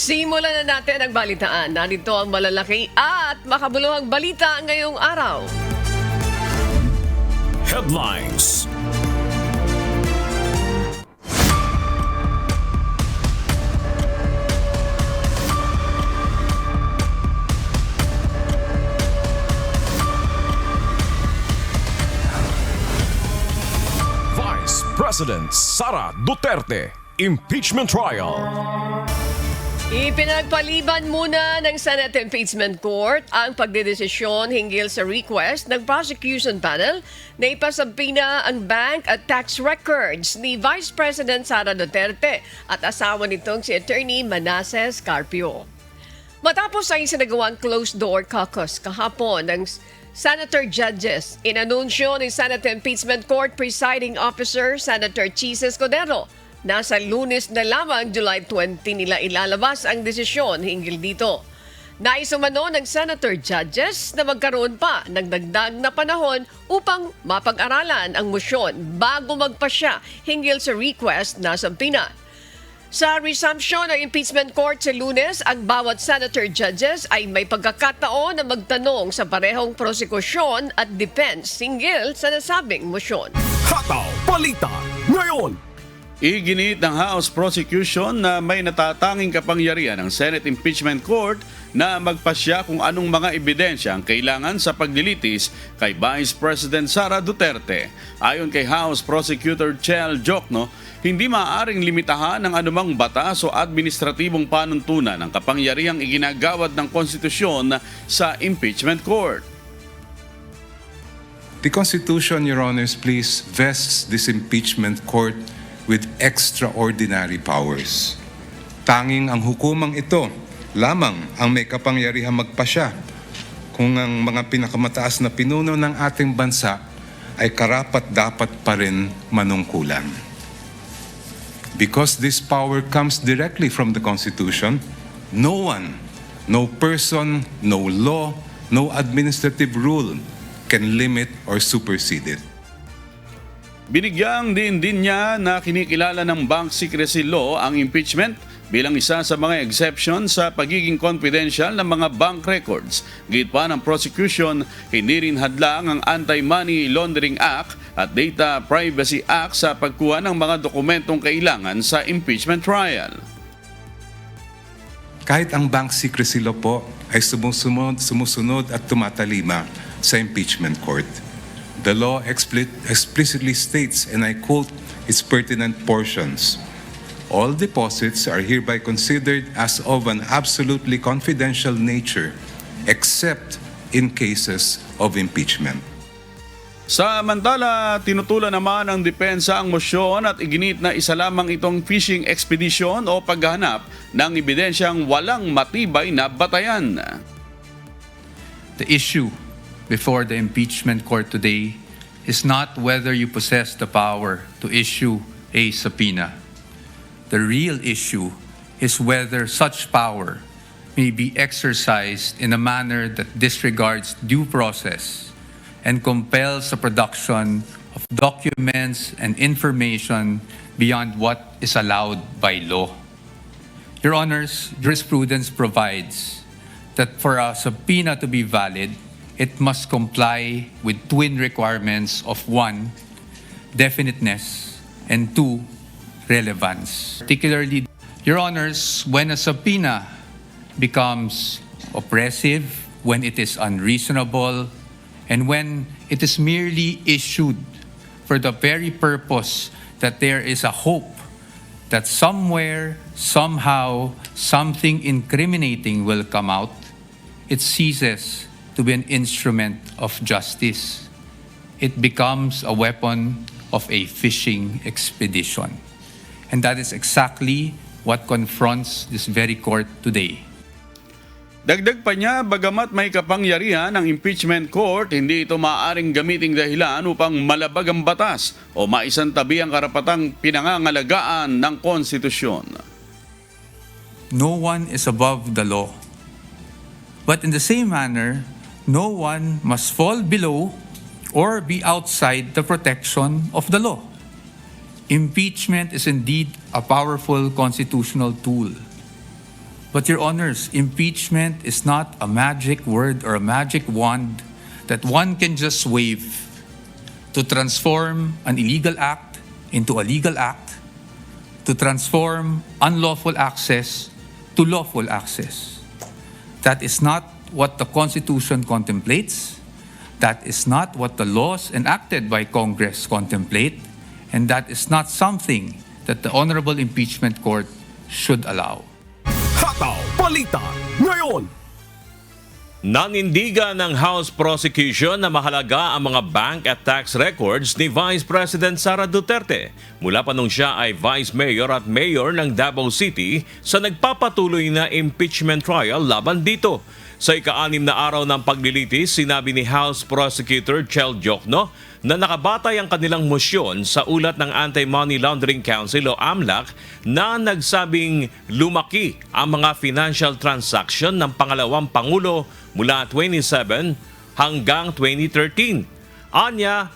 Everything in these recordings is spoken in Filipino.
Simulan na natin ang balitaan. Narito ang malalaki at makabuluhang balita ngayong araw. Headlines. Vice President Sara Duterte, impeachment trial. Ipinagpaliban muna ng Senate Impeachment Court ang pagdedesisyon hinggil sa request ng prosecution panel na ipasabina ang bank at tax records ni Vice President Sara Duterte at asawa nitong si Attorney Manasseh Carpio. Matapos ang isinagawang closed-door caucus kahapon ng Senator Judges, inanunsyo ni Senate Impeachment Court Presiding Officer Senator Chis Escudero nasa Lunes na lamang July 20 nila ilalabas ang desisyon hinggil dito. Naisumano ng Senator Judges na magkaroon pa ng dagdag na panahon upang mapag-aralan ang motion bago magpasya hinggil sa request na sampina. Sa resumption ng impeachment court sa Lunes, ang bawat Senator Judges ay may pagkakataon na magtanong sa parehong prosekusyon at defense hinggil sa nasabing motion. Hataw Balita ngayon. Iginit ng House Prosecution na may natatanging kapangyarihan ng Senate Impeachment Court na magpasya kung anong mga ebidensya ang kailangan sa paglilitis kay Vice President Sara Duterte. Ayon kay House Prosecutor Chel Jokno, hindi maaaring limitahan ng anumang batas o administratibong panuntunan ang kapangyarihang iginagawad ng konstitusyon sa impeachment court. The Constitution, Your Honors, please, vests this impeachment court with extraordinary powers. Tanging ang hukumang ito lamang ang may kapangyarihang magpasya kung ang mga pinakamataas na pinuno ng ating bansa ay karapat-dapat pa rin manungkulan. Because this power comes directly from the Constitution, no one, no person, no law, no administrative rule can limit or supersede it. Binigyang din niya na kinikilala ng Bank Secrecy Law ang impeachment bilang isa sa mga exception sa pagiging confidential ng mga bank records. Git pa ng prosecution, hindi rin hadlang ang Anti-Money Laundering Act at Data Privacy Act sa pagkuha ng mga dokumentong kailangan sa impeachment trial. Kahit ang Bank Secrecy Law po ay sumusunod at tumatalima sa impeachment court. The law explicitly states, and I quote its pertinent portions, all deposits are hereby considered as of an absolutely confidential nature except in cases of impeachment. Samantala, tinutulan naman ng depensa ang mosyon at iginit na isa lamang itong fishing expedition o paghahanap ng ebidensyang walang matibay na batayan. The issue before the impeachment court today is not whether you possess the power to issue a subpoena. The real issue is whether such power may be exercised in a manner that disregards due process and compels the production of documents and information beyond what is allowed by law. Your Honors, jurisprudence provides that for a subpoena to be valid, it must comply with twin requirements of 1, definiteness, and 2, relevance. Particularly, Your Honors, when a subpoena becomes oppressive, when it is unreasonable, and when it is merely issued for the very purpose that there is a hope that somewhere, somehow, something incriminating will come out, it ceases to be an instrument of justice. It becomes a weapon of a fishing expedition. And that is exactly what confronts this very court today. Dagdag pa niya, bagamat may kapangyarihan ng impeachment court, hindi ito maaaring gamiting dahilan upang malabag ang batas o maisantabi ang karapatang pinangangalagaan ng konstitusyon. No one is above the law. But in the same manner, no one must fall below or be outside the protection of the law. Impeachment is indeed a powerful constitutional tool. But Your Honors, impeachment is not a magic word or a magic wand that one can just wave to transform an illegal act into a legal act, to transform unlawful access to lawful access. That is not what the Constitution contemplates. That is not what the laws enacted by Congress contemplate. And that is not something that the Honorable Impeachment Court should allow. Hataw Balita ngayon. Nanindigan ng House Prosecution na mahalaga ang mga bank at tax records ni Vice President Sara Duterte mula pa nung siya ay Vice Mayor at Mayor ng Davao City sa nagpapatuloy na impeachment trial laban dito. Sa ika-6 na araw ng paglilitis, sinabi ni House Prosecutor Chel Diokno na nakabatay ang kanilang mosyon sa ulat ng Anti-Money Laundering Council o AMLAC na nagsabing lumaki ang mga financial transaction ng pangalawang Pangulo mula 2007 hanggang 2013. Anya,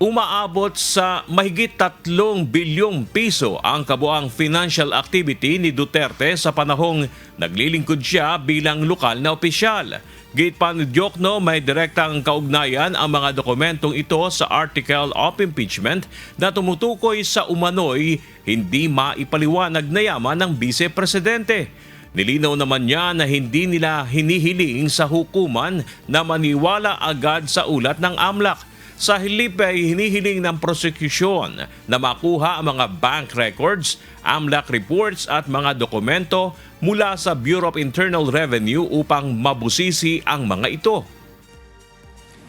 umaabot sa mahigit 3 bilyong piso ang kabuang financial activity ni Duterte sa panahong naglilingkod siya bilang lokal na opisyal. Gate pa ni Diokno, may direktang kaugnayan ang mga dokumentong ito sa article of impeachment na tumutukoy sa umano'y hindi maipaliwanag na yaman ng Vice-Presidente. Nilinaw naman niya na hindi nila hinihiling sa hukuman na maniwala agad sa ulat ng AMLAC. Sa halip ay hinihiling ng prosecution na makuha ang mga bank records, AMLAC reports at mga dokumento mula sa Bureau of Internal Revenue upang mabusisi ang mga ito.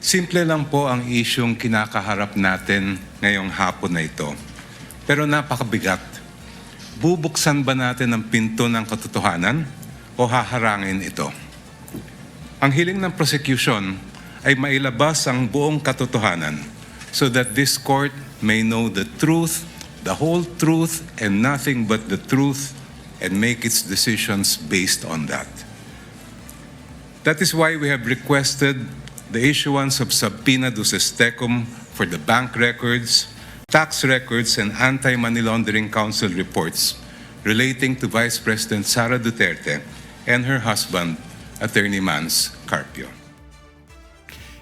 Simple lang po ang isyong kinakaharap natin ngayong hapon na ito. Pero napakabigat. Bubuksan ba natin ang pinto ng katotohanan o haharangin ito? Ang hiling ng prosecution ay mailabas ang buong katotohanan so that this court may know the truth, the whole truth, and nothing but the truth, and make its decisions based on that. That is why we have requested the issuance of subpoena duces tecum for the bank records, tax records, and Anti-Money Laundering Council reports relating to Vice President Sara Duterte and her husband, Attorney Mans Carpio.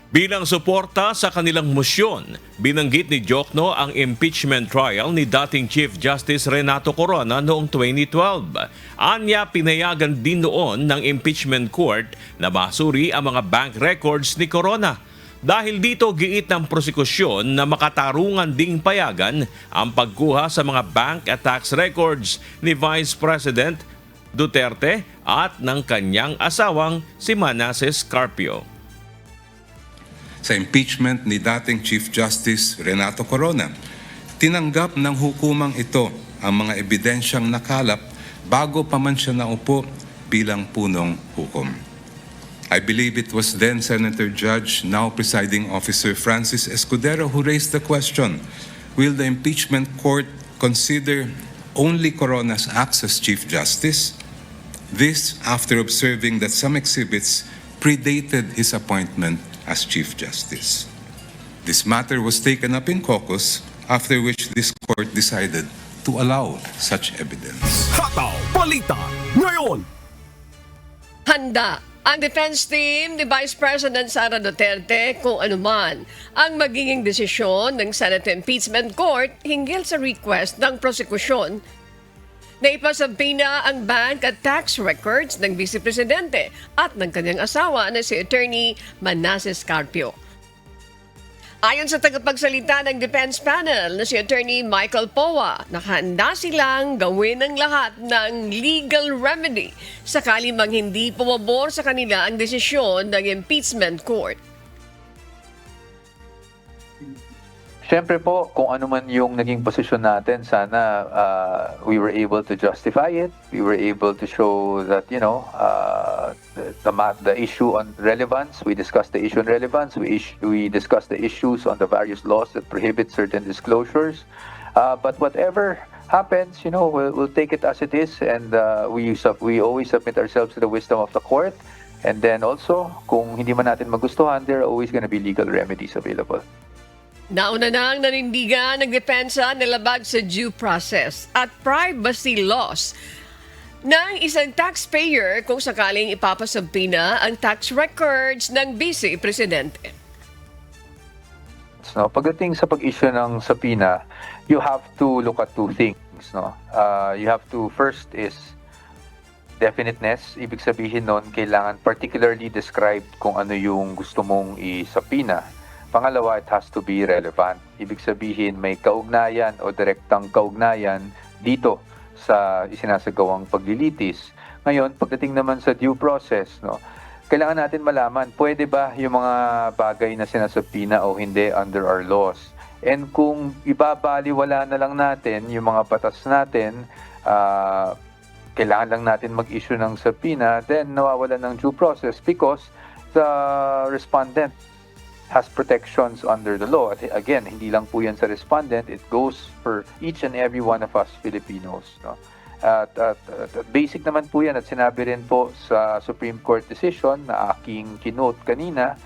Bilang suporta sa kanilang mosyon, binanggit ni Diokno ang impeachment trial ni dating Chief Justice Renato Corona noong 2012. Anya, pinayagan din noon ng impeachment court na masuri ang mga bank records ni Corona. Dahil dito, giit ng prosekusyon na makatarungan ding payagan ang pagkuha sa mga bank at tax records ni Vice President Duterte at ng kanyang asawang si Manasseh Carpio. Sa impeachment ni dating Chief Justice Renato Corona, tinanggap ng hukumang ito ang mga ebidensyang nakalap bago pa man siya naupo bilang punong hukom. I believe it was then Senator Judge, now presiding officer Francis Escudero, who raised the question, will the impeachment court consider only Corona's acts as Chief Justice? This after observing that some exhibits predated his appointment as Chief Justice. This matter was taken up in caucus, after which this court decided to allow such evidence. Hataw Balita ngayon. Handa ang defense team ni Vice President Sara Duterte kung anuman ang magiging desisyon ng Senate Impeachment Court hinggil sa request ng prosekusyon na ipasabina ang bank at tax records ng Vice Presidente at ng kanyang asawa na si Attorney Manasseh Carpio. Ayon sa tagapagsalita ng defense panel na si Attorney Michael Poa, nakahanda silang gawin ang lahat ng legal remedy sakali mang hindi pumabor sa kanila ang desisyon ng impeachment court. Siyempre po, kung ano man yung naging posisyon natin, sana we were able to justify it. We were able to show that, the issue on relevance. We discussed the issue on relevance. We discussed the issues on the various laws that prohibit certain disclosures. But whatever happens, we'll take it as it is, and we always submit ourselves to the wisdom of the court. And then also, kung hindi man natin magustuhan, there are always going to be legal remedies available. Nauna nang nanindigan ng depensa nilabag sa due process at privacy laws ng isang taxpayer kung sakaling ipapasabina ang tax records ng Vice Presidente. No, pagdating sa pag-issue ng subpoena, you have to look at two things. No, you have to first is definiteness. Ibig sabihin nun, kailangan particularly described kung ano yung gusto mong i-subpoena. Pangalawa, it has to be relevant. Ibig sabihin, may kaugnayan o direktang kaugnayan dito sa isinasagawang paglilitis. Ngayon, pagdating naman sa due process, no, kailangan natin malaman, pwede ba yung mga bagay na sinasubpoena o hindi under our laws? And kung ibabaliwala na lang natin yung mga batas natin, kailangan lang natin mag-issue ng subpoena, then nawawalan ng due process because the respondent has protections under the law. At again, hindi lang po yan sa respondent, it goes for each and every one of us Filipinos. No? At basic naman po yan at sinabi rin po sa Supreme Court decision na aking kinote kanina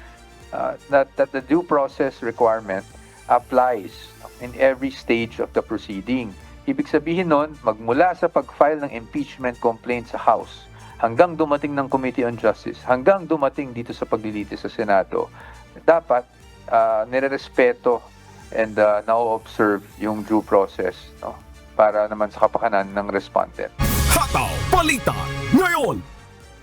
that the due process requirement applies in every stage of the proceeding. Ibig sabihin nun, magmula sa pag-file ng impeachment complaint sa House hanggang dumating ng Committee on Justice, hanggang dumating dito sa paglilitis sa Senado, dapat nire-respeto and na-observe yung due process, no? Para naman sa kapakanan ng respondent. Hataw Balita ngayon.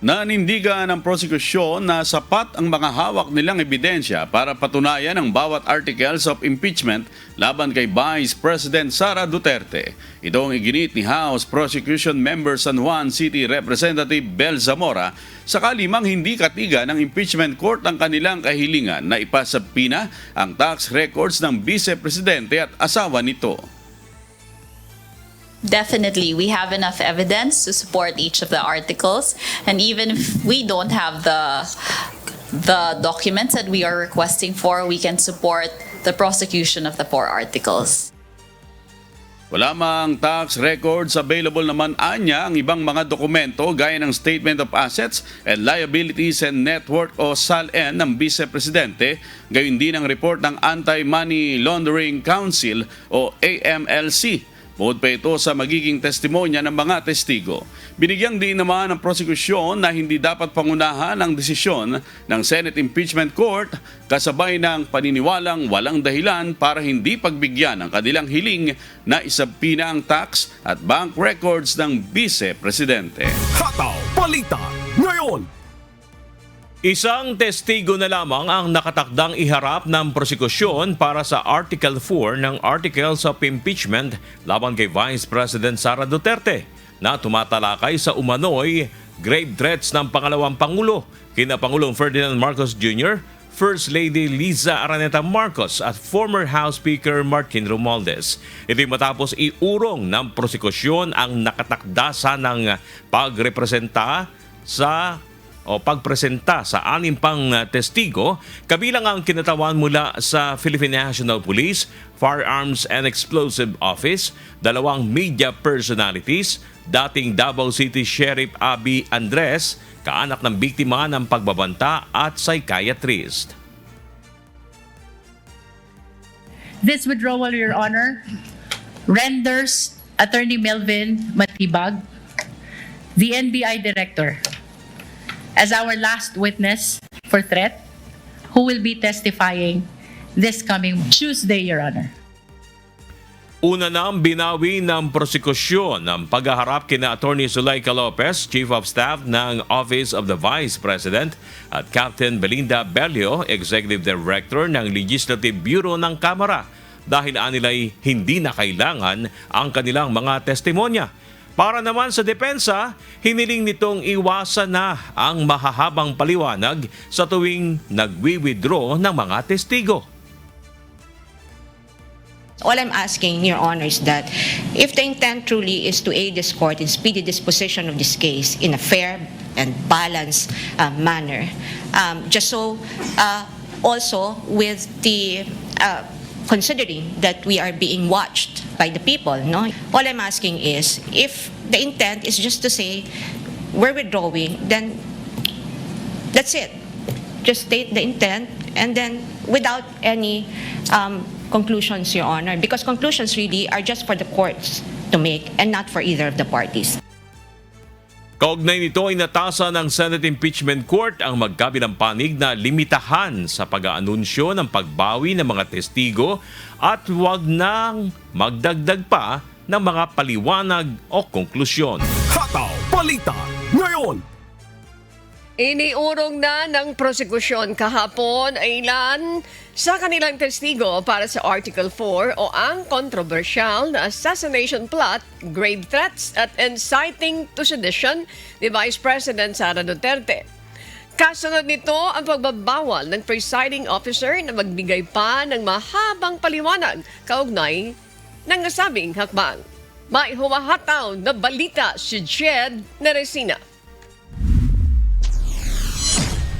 Nanindigan ng prosekusyon na sapat ang mga hawak nilang ebidensya para patunayan ang bawat articles of impeachment laban kay Vice President Sara Duterte. Ito ang iginit ni House Prosecution Member San Juan City Representative Bel Zamora sakali mang hindi katiga ng impeachment court ang kanilang kahilingan na ipasabpina ang tax records ng Vice Presidente at asawa nito. Definitely, we have enough evidence to support each of the articles, and even if we don't have the documents that we are requesting for, we can support the prosecution of the 4 articles. Wala mang tax records available naman anya ang ibang mga dokumento gaya ng Statement of Assets and Liabilities and Net Worth o SALN ng Vice Presidente, gayon din ang report ng Anti-Money Laundering Council o AMLC. Bukod pa ito sa magiging testimonya ng mga testigo. Binigyang din naman ng prosekusyon na hindi dapat pangunahan ang desisyon ng Senate Impeachment Court kasabay ng paniniwalang walang dahilan para hindi pagbigyan ang kanilang hiling na isabpina ang tax at bank records ng Vice Presidente. Hataw Balita ngayon. Isang testigo na lamang ang nakatakdang iharap ng prosekusyon para sa Article 4 ng Articles of Impeachment laban kay Vice President Sara Duterte na tumatalakay sa umano'y grave threats ng pangalawang Pangulo, kina Pangulong Ferdinand Marcos Jr., First Lady Liza Araneta Marcos at former House Speaker Martin Romualdez. Ito'y matapos iurong ng prosekusyon ang nakatakda ng pagpresenta sa 6 pang testigo, kabilang ang kinatawan mula sa Philippine National Police, Firearms and Explosive Office, 2 media personalities, dating Davao City Sheriff Abby Andres, kaanak ng biktima ng pagbabanta at psychiatrist. This withdrawal, Your Honor, renders Attorney Melvin Matibag, the NBI Director, as our last witness for threat, who will be testifying this coming Tuesday, Your Honor. Una nang binawi ng prosekusyon ng paghaharap kina Attorney Zuleika Lopez, Chief of Staff ng Office of the Vice President, at Captain Belinda Belio, Executive Director ng Legislative Bureau ng Kamara, dahil anilay hindi na kailangan ang kanilang mga testimonya. Para naman sa depensa, hiniling nitong iwasan na ang mahahabang paliwanag sa tuwing nagwi-withdraw ng mga testigo. All I'm asking, Your Honor, is that if the intent truly is to aid this court in speedy disposition of this case in a fair and balanced manner, just so also with the considering that we are being watched by the people, no? All I'm asking is, if the intent is just to say we're withdrawing, then that's it. Just state the intent, and then without any conclusions, Your Honor, because conclusions really are just for the courts to make and not for either of the parties. Kaugnay nito ay natasa ng Senate Impeachment Court ang magkabilang panig na limitahan sa pag-aanunsyo ng pagbawi ng mga testigo at huwag nang magdagdag pa ng mga paliwanag o konklusyon. Hataw Balita ngayon. Iniurong na ng prosekusyon kahapon ay ilan sa kanilang testigo para sa Article 4 o ang kontrobersyal na assassination plot, grave threats at inciting to sedition ni Vice President Sara Duterte. Kasunod nito ang pagbabawal ng presiding officer na magbigay pa ng mahabang paliwanag kaugnay ng nasabing hakbang. May humahataw na balita si Jed Neresina.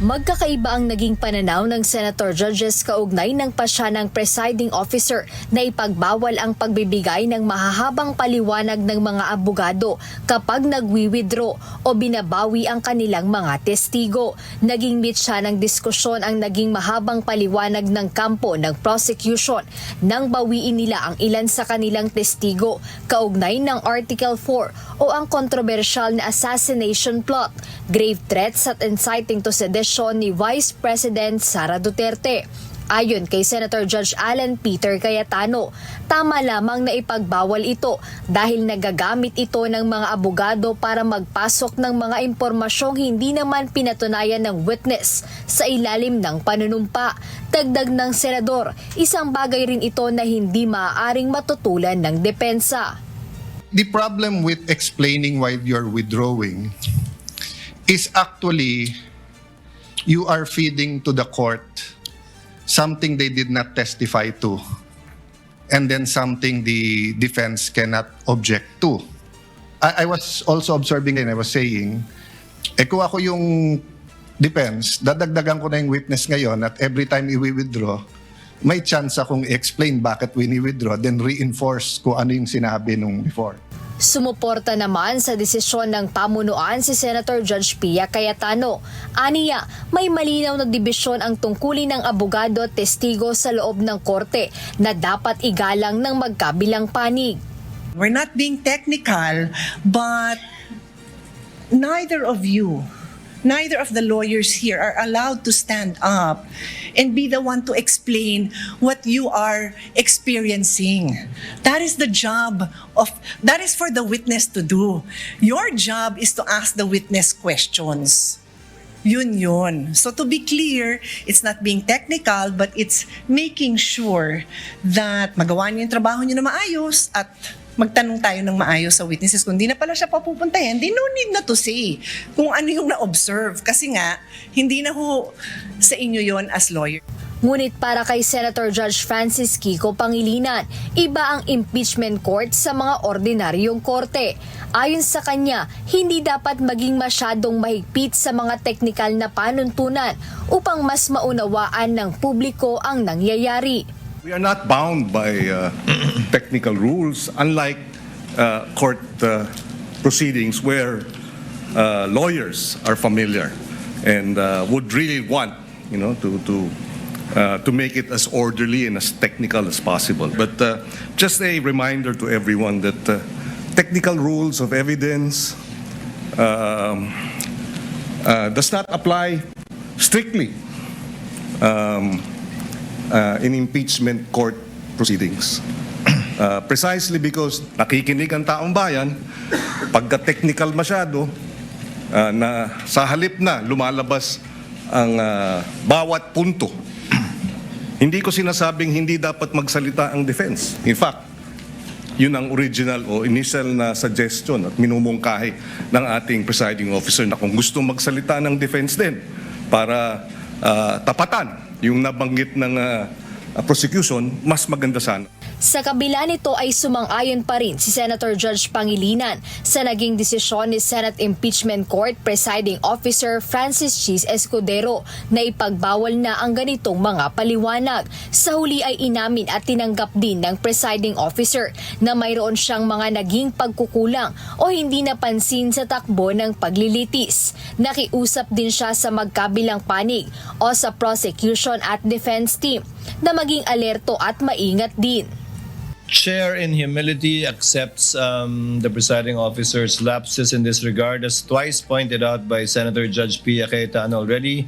Magkakaiba ang naging pananaw ng Senator Judges kaugnay ng pasya ng presiding officer na ipagbawal ang pagbibigay ng mahahabang paliwanag ng mga abogado kapag nagwi-withdraw o binabawi ang kanilang mga testigo. Naging mitsa ng diskusyon ang naging mahabang paliwanag ng kampo ng prosecution nang bawiin nila ang ilan sa kanilang testigo kaugnay ng Article 4 o ang kontrobersyal na assassination plot, grave threats at inciting to sedition ni Vice President Sara Duterte. Ayon kay Senator Judge Alan Peter Cayetano, tama lamang na ipagbawal ito dahil nagagamit ito ng mga abogado para magpasok ng mga impormasyong hindi naman pinatunayan ng witness sa ilalim ng panunumpa. Dagdag ng senador, isang bagay rin ito na hindi maaaring matutulan ng depensa. The problem with explaining why you're withdrawing is actually you are feeding to the court something they did not testify to and then something the defense cannot object to. I was also observing and I was saying, kung ako yung defense, dadagdagan ko na yung witness ngayon at every time i-withdraw, may chance akong i-explain bakit wini-withdraw, then reinforce kung ano yung sinabi nung before. Sumuporta naman sa desisyon ng pamunuan si Senator Judge Pia Cayetano. Aniya, may malinaw na dibisyon ang tungkulin ng abogado at testigo sa loob ng korte na dapat igalang ng magkabilang panig. We're not being technical, but neither of the lawyers here are allowed to stand up and be the one to explain what you are experiencing. That is for the witness to do. Your job is to ask the witness questions. Yun. So to be clear, it's not being technical, but it's making sure that magawa niyo yung trabaho niyo na maayos at magtanong tayo ng maayos sa witnesses. Kung di na pala siya papupuntahin, di no need na to say kung ano yung na-observe. Kasi nga, hindi na ho sa inyo yon as lawyer. Ngunit para kay Senator Judge Francis Kiko Pangilinan, iba ang impeachment court sa mga ordinaryong korte. Ayon sa kanya, hindi dapat maging masyadong mahigpit sa mga teknikal na panuntunan upang mas maunawaan ng publiko ang nangyayari. We are not bound by technical rules, unlike court proceedings where lawyers are familiar and would really want, to make it as orderly and as technical as possible. But just a reminder to everyone that technical rules of evidence does not apply strictly in impeachment court proceedings. Precisely because nakikinig ang taong bayan, pagka-technical masyado, na sa halip na lumalabas ang bawat punto. Hindi ko sinasabing hindi dapat magsalita ang defense. In fact, yun ang original o initial na suggestion at minumungkahi ng ating presiding officer na kung gusto magsalita ng defense din para tapatan yung nabanggit ng prosecution, mas maganda sana. Sa kabila nito ay sumang-ayon pa rin si Senator Judge Pangilinan sa naging desisyon ni Senate Impeachment Court Presiding Officer Francis Chis Escudero na ipagbawal na ang ganitong mga paliwanag. Sa huli ay inamin at tinanggap din ng Presiding Officer na mayroon siyang mga naging pagkukulang o hindi napansin sa takbo ng paglilitis. Nakiusap din siya sa magkabilang panig o sa prosecution at defense team na maging alerto at maingat din. Chair in humility accepts the presiding officer's lapses in this regard, as twice pointed out by Senator Judge Pia Cayetano already.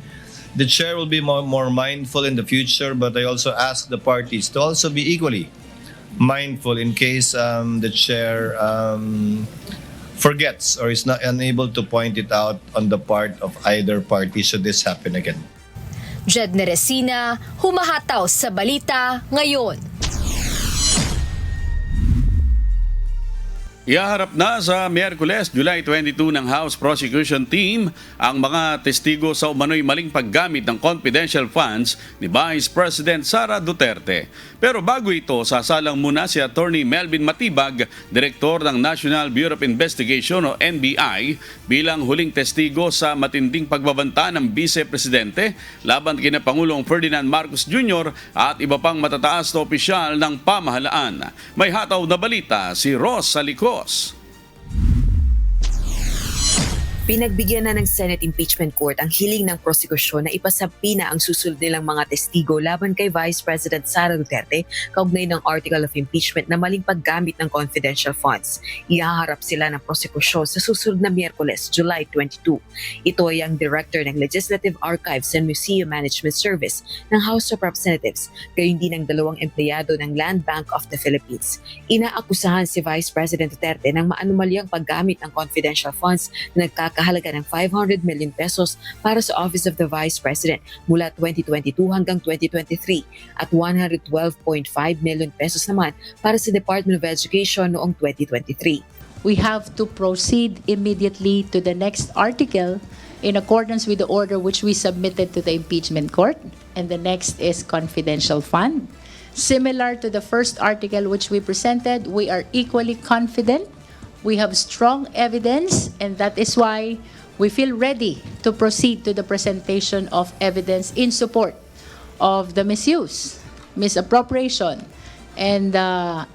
The chair will be more mindful in the future, but I also ask the parties to also be equally mindful in case the chair forgets or is not unable to point it out on the part of either party should this happen again. Jed Neresina, humahataw sa balita ngayon. Ihaharap na sa Miyerkules, July 22 ng House Prosecution Team ang mga testigo sa umano'y maling paggamit ng confidential funds ni Vice President Sara Duterte. Pero bago ito, sasalang muna si Attorney Melvin Matibag, Direktor ng National Bureau of Investigation o NBI, bilang huling testigo sa matinding pagbabanta ng Vice Presidente laban kina Pangulong Ferdinand Marcos Jr. at iba pang matataas na opisyal ng pamahalaan. May hataw na balita si Ross Salicos. Pinagbigyan na ng Senate Impeachment Court ang hiling ng prosekusyon na ipasabina ang susunod nilang mga testigo laban kay Vice President Sara Duterte kaugnay ng Article of Impeachment na maling paggamit ng confidential funds. Ihaharap sila ng prosekusyon sa susunod na Miyerkules, July 22. Ito ay ang Director ng Legislative Archives and Museum Management Service ng House of Representatives, gayon din ang 2 empleyado ng Land Bank of the Philippines. Inaakusahan si Vice President Duterte ng maanumalyang paggamit ng confidential funds na kahalaga ng 500 million pesos para sa Office of the Vice President mula 2022 hanggang 2023 at 112.5 million pesos naman para sa Department of Education noong 2023. We have to proceed immediately to the next article in accordance with the order which we submitted to the impeachment court, and the next is confidential fund. Similar to the first article which we presented, we are equally confident. We have strong evidence, and that is why we feel ready to proceed to the presentation of evidence in support of the misuse, misappropriation, and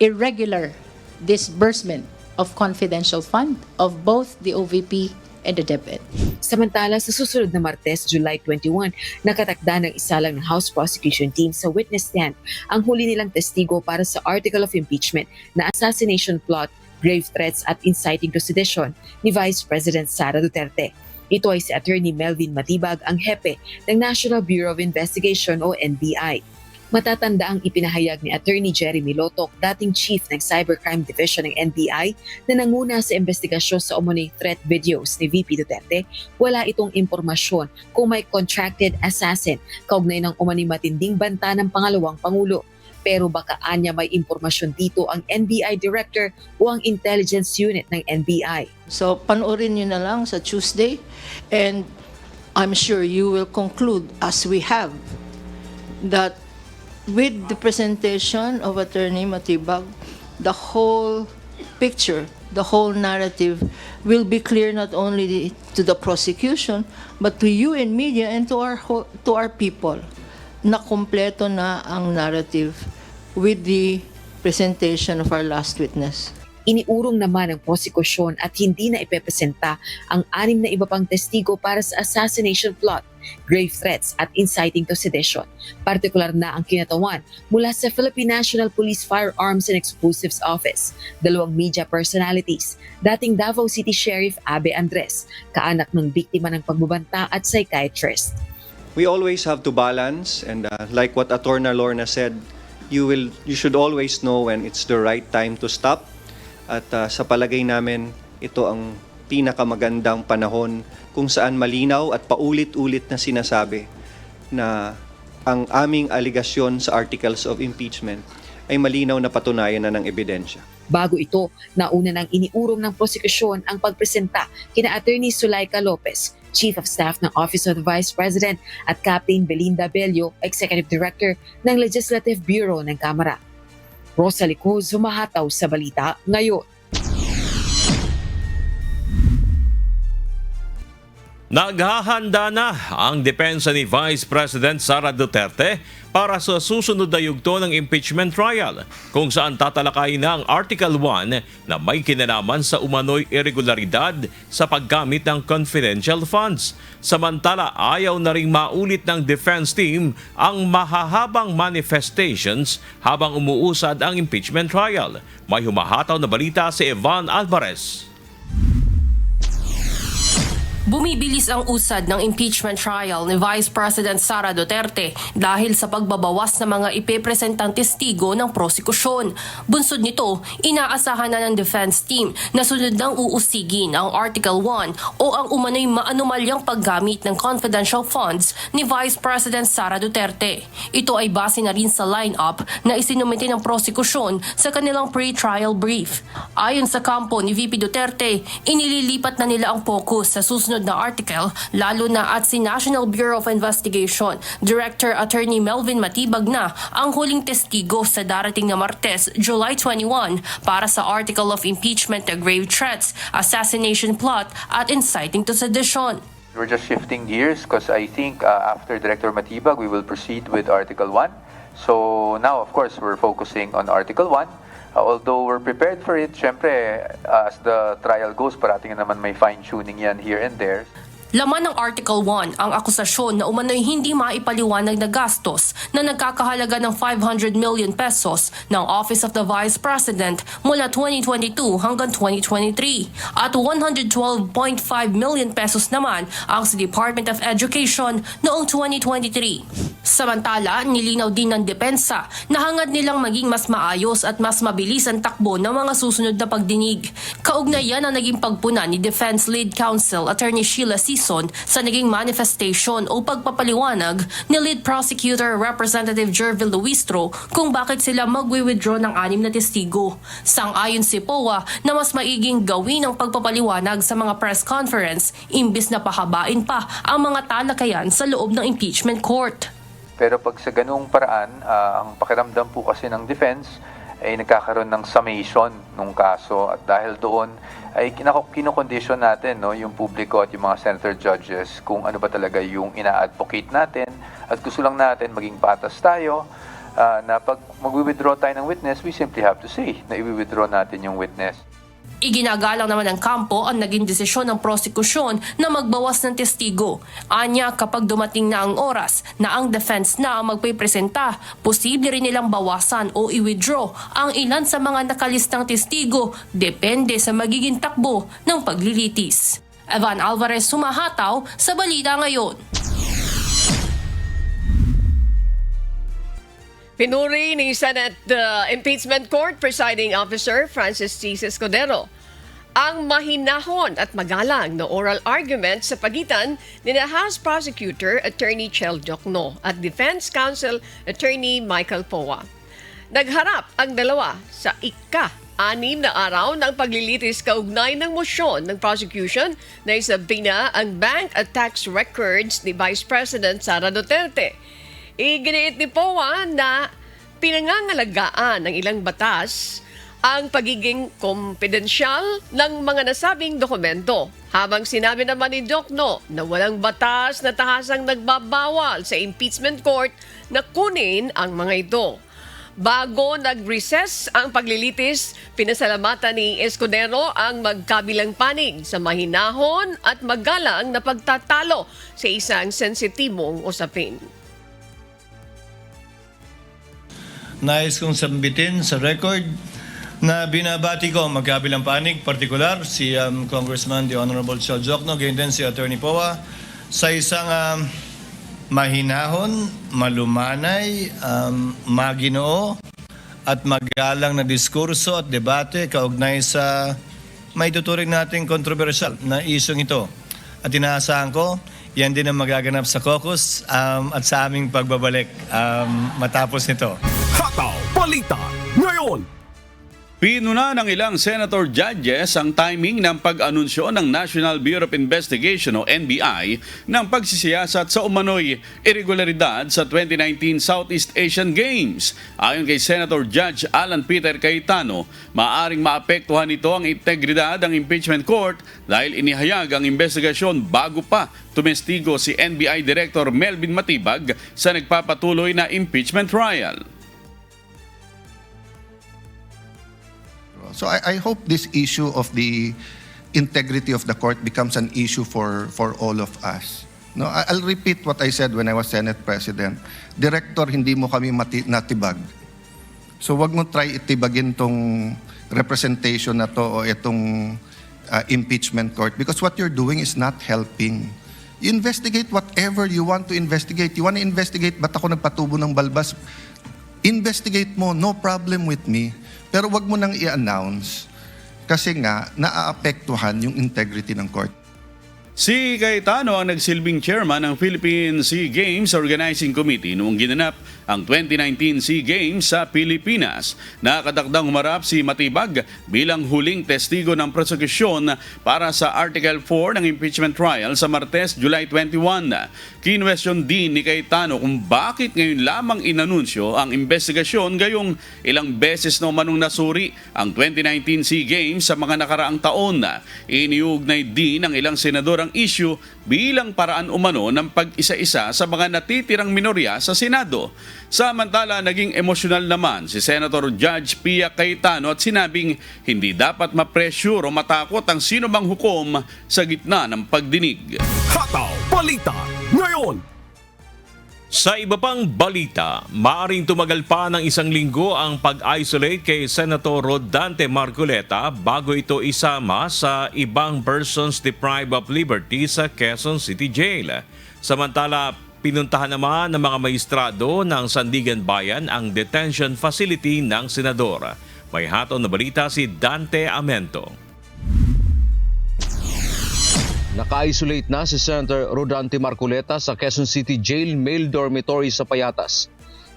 irregular disbursement of confidential fund of both the OVP and the DepEd. Samantala, sa susunod na Martes, July 21, nakatakda ng isalang ng House Prosecution Team sa witness stand ang huli nilang testigo para sa Article of Impeachment na assassination plot, grave threats at inciting to sedition ni Vice President Sara Duterte. Ito ay si Attorney Melvin Matibag, ang hepe ng National Bureau of Investigation o NBI. Matatanda ang ipinahayag ni Attorney Jeremy Lotok, dating Chief ng Cybercrime Division ng NBI, na nanguna sa investigasyon sa umano'y threat videos ni VP Duterte. Wala itong impormasyon kung may contracted assassin kaugnay ng umano'y matinding banta ng pangalawang Pangulo. Pero baka anya may impormasyon dito ang NBI Director o ang Intelligence Unit ng NBI. So panoorin nyo na lang sa Tuesday, and I'm sure you will conclude, as we have, that with the presentation of Attorney Matibag, the whole picture, the whole narrative will be clear not only to the prosecution but to you in media and to our people, na kompleto na ang narrative with the presentation of our last witness. Iniurong naman ng prosekusyon at hindi na ipepresenta ang 6 na iba pang testigo para sa assassination plot, grave threats at inciting to sedition. Partikular na ang kinatawan mula sa Philippine National Police Firearms and Explosives Office, 2 media personalities, dating Davao City Sheriff Abe Andres, kaanak ng biktima ng pagbabanta at psychiatrist. We always have to balance, and like what Attorney Lorna said, you should always know when it's the right time to stop. At sa palagay namin, ito ang pinakamagandang panahon kung saan malinaw at paulit-ulit na sinasabi na ang aming aligasyon sa Articles of Impeachment ay malinaw na patunayan na ng ebidensya. Bago ito, nauna nang iniurong ng prosekusyon ang pagpresenta kina Attorney Sulaika Lopez, Chief of Staff ng Office of the Vice President, at Captain Belinda Bello, Executive Director ng Legislative Bureau ng Kamara. Rosalie Cruz, humahataw sa balita ngayon. Naghahanda na ang depensa ni Vice President Sara Duterte para sa susunod na yugto ng impeachment trial kung saan tatalakayin na ang Article 1 na may kinalaman sa umano'y irregularidad sa paggamit ng confidential funds. Samantala, ayaw na ring maulit ng defense team ang mahahabang manifestations habang umuusad ang impeachment trial. May humahataw na balita si Evan Alvarez. Bumibilis ang usad ng impeachment trial ni Vice President Sara Duterte dahil sa pagbabawas ng mga ipepresentang testigo ng prosekusyon. Bunsod nito, inaasahan na ng defense team na sunod nang uusigin ang Article 1 o ang umano'y maanumalyang paggamit ng confidential funds ni Vice President Sara Duterte. Ito ay base na rin sa line-up na isinumite ng prosekusyon sa kanilang pre-trial brief. Ayon sa kampo ni VP Duterte, inililipat na nila ang focus sa susunod na article, lalo na at si National Bureau of Investigation Director Attorney Melvin Matibag na ang huling testigo sa darating na Martes, July 21 para sa Article of Impeachment na grave threats, assassination plot at inciting to sedition. We're just shifting gears because I think after Director Matibag, we will proceed with Article 1. So now, of course, we're focusing on Article 1. Although we're prepared for it, syempre, as the trial goes, parating naman may fine-tuning yan here and there. Laman ng Article 1 ang akusasyon na umano'y hindi maipaliwanag na gastos na nagkakahalaga ng 500 million pesos ng Office of the Vice President mula 2022 hanggang 2023 at 112.5 million pesos naman ang sa Department of Education noong 2023. Samantala, nilinaw din ng depensa na hangad nilang maging mas maayos at mas mabilis ang takbo ng mga susunod na pagdinig. Kaugnayan ang naging pagpuna ni Defense Lead Counsel Attorney Sheila Sison sa naging manifestation o pagpapaliwanag ni Lead Prosecutor Representative Jervil Luistro kung bakit sila magwi-withdraw ng 6 na testigo. Sang-ayon si POA na mas maiging gawin ang pagpapaliwanag sa mga press conference imbis na pahabain pa ang mga talakayan sa loob ng impeachment court. Pero pag sa ganung paraan, ang pakiramdam po kasi ng defense ay nagkakaroon ng summation ng kaso at dahil doon ay kinokondisyon natin yung publiko at yung mga senator judges kung ano ba talaga yung ina-advocate natin at gusto lang natin maging patas tayo na pag mag-withdraw tayo ng witness, we simply have to say na i-withdraw natin yung witness. Iginagalang naman ng kampo ang naging desisyon ng prosekusyon na magbawas ng testigo. Anya, kapag dumating na ang oras na ang defense na ang magpipresenta, posible rin nilang bawasan o i-withdraw ang ilan sa mga nakalistang testigo depende sa magiging takbo ng paglilitis. Evan Alvarez, sumahataw sa Balita Ngayon. Pinuri ni Senate Impeachment Court Presiding Officer Francis T. Escudero ang mahinahon at magalang na oral argument sa pagitan ni House Prosecutor Attorney Chel Diokno at Defense Counsel Attorney Michael Poa. Nagharap ang dalawa sa ika-6 na araw ng paglilitis kaugnay ng mosyon ng prosecution na isabina ang bank at tax records ni Vice President Sara Duterte. Iginiit ni POA na pinangangalagaan ng ilang batas ang pagiging kompidensyal ng mga nasabing dokumento. Habang sinabi naman ni Diokno na walang batas na tahasang nagbabawal sa impeachment court na kunin ang mga ito. Bago nag-recess ang paglilitis, pinasalamatan ni Escudero ang magkabilang panig sa mahinahon at magalang na pagtatalo sa isang sensitibong usapin. Nais kong sambitin sa record na binabati ko ang magkabilang panig, partikular si Congressman the Honorable Chel Diokno, ganyan din si Attorney Poa, sa isang mahinahon, malumanay, maginoo at magalang na diskurso at debate kaugnay sa may tuturing nating kontrobersyal na isyong ito. At inaasahan ko, yan din ang magaganap sa caucus at sa aming pagbabalik matapos nito. Hataw Balita Ngayon. Pinuna ng ilang senator judges ang timing ng pag-anunsyo ng National Bureau of Investigation o NBI ng pagsisiyasat sa umano'y irregularidad sa 2019 Southeast Asian Games. Ayon kay Senator Judge Alan Peter Cayetano, maaring maapektuhan nito ang integridad ng impeachment court dahil inihayag ang investigasyon bago pa tumestigo si NBI Director Melvin Matibag sa nagpapatuloy na impeachment trial. So I hope this issue of the integrity of the court becomes an issue for all of us. No, I'll repeat what I said when I was Senate President. Director, hindi mo kami natibag. So wag mo try itibagin tong representation na to o itong impeachment court because what you're doing is not helping. You investigate whatever you want to investigate. You want to investigate ba't ako nagpatubo ng balbas? Investigate mo, no problem with me. Pero wag mo nang i-announce kasi nga naaapektuhan yung integrity ng court. Si Cayetano ang nagsilbing chairman ng Philippine Sea Games Organizing Committee noong ginanap ang 2019 SEA Games sa Pilipinas. Nakatakdang humarap si Matibag bilang huling testigo ng prosekusyon para sa Article 4 ng impeachment trial sa Martes, July 21. Kinwestiyon din ni Cayetano kung bakit ngayon lamang inanunsyo ang investigasyon gayong ilang beses na umanong nasuri ang 2019 SEA Games sa mga nakaraang taon. Iniugnay din ng ilang senador ang issue bilang paraan umano ng pag-isa-isa sa mga natitirang minorya sa Senado. Samantala, naging emosyonal naman si Senator Judge Pia Cayetano at sinabing hindi dapat ma-pressure o matakot ang sino mang hukom sa gitna ng pagdinig. Hataw Balita ngayon! Sa iba pang balita, maaring tumagal pa ng isang linggo ang pag-isolate kay Senator Rodante Marcoleta bago ito isama sa ibang persons deprived of liberty sa Quezon City Jail. Samantala, pinuntahan naman ng mga maestrado ng Sandigan Bayan ang detention facility ng senador. May hatol na balita si Dante Amento. Naka-isolate na si Senator Rodante Marcoleta sa Quezon City Jail Male Dormitory sa Payatas.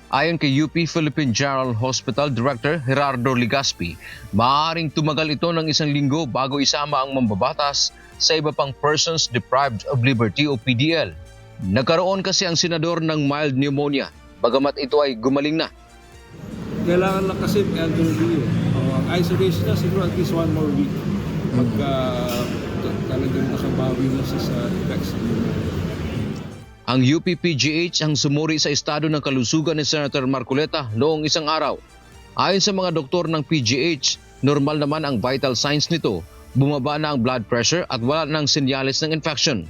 Ayon kay UP Philippine General Hospital Director Gerardo Ligaspi, maaaring tumagal ito ng isang linggo bago isama ang mambabatas sa iba pang persons deprived of liberty o PDL. Nagkaroon kasi ang senador ng mild pneumonia, bagamat ito ay gumaling na. Kailangan lang kasi elderly. Ang isolation na siguro at least 1 more week. Talagang nakabawi na siya sa effects. Ang UP-PGH ang sumuri sa estado ng kalusugan ni Senator Marcoleta noong isang araw. Ayon sa mga doktor ng PGH, normal naman ang vital signs nito. Bumaba na ang blood pressure at wala nang senyales ng infection.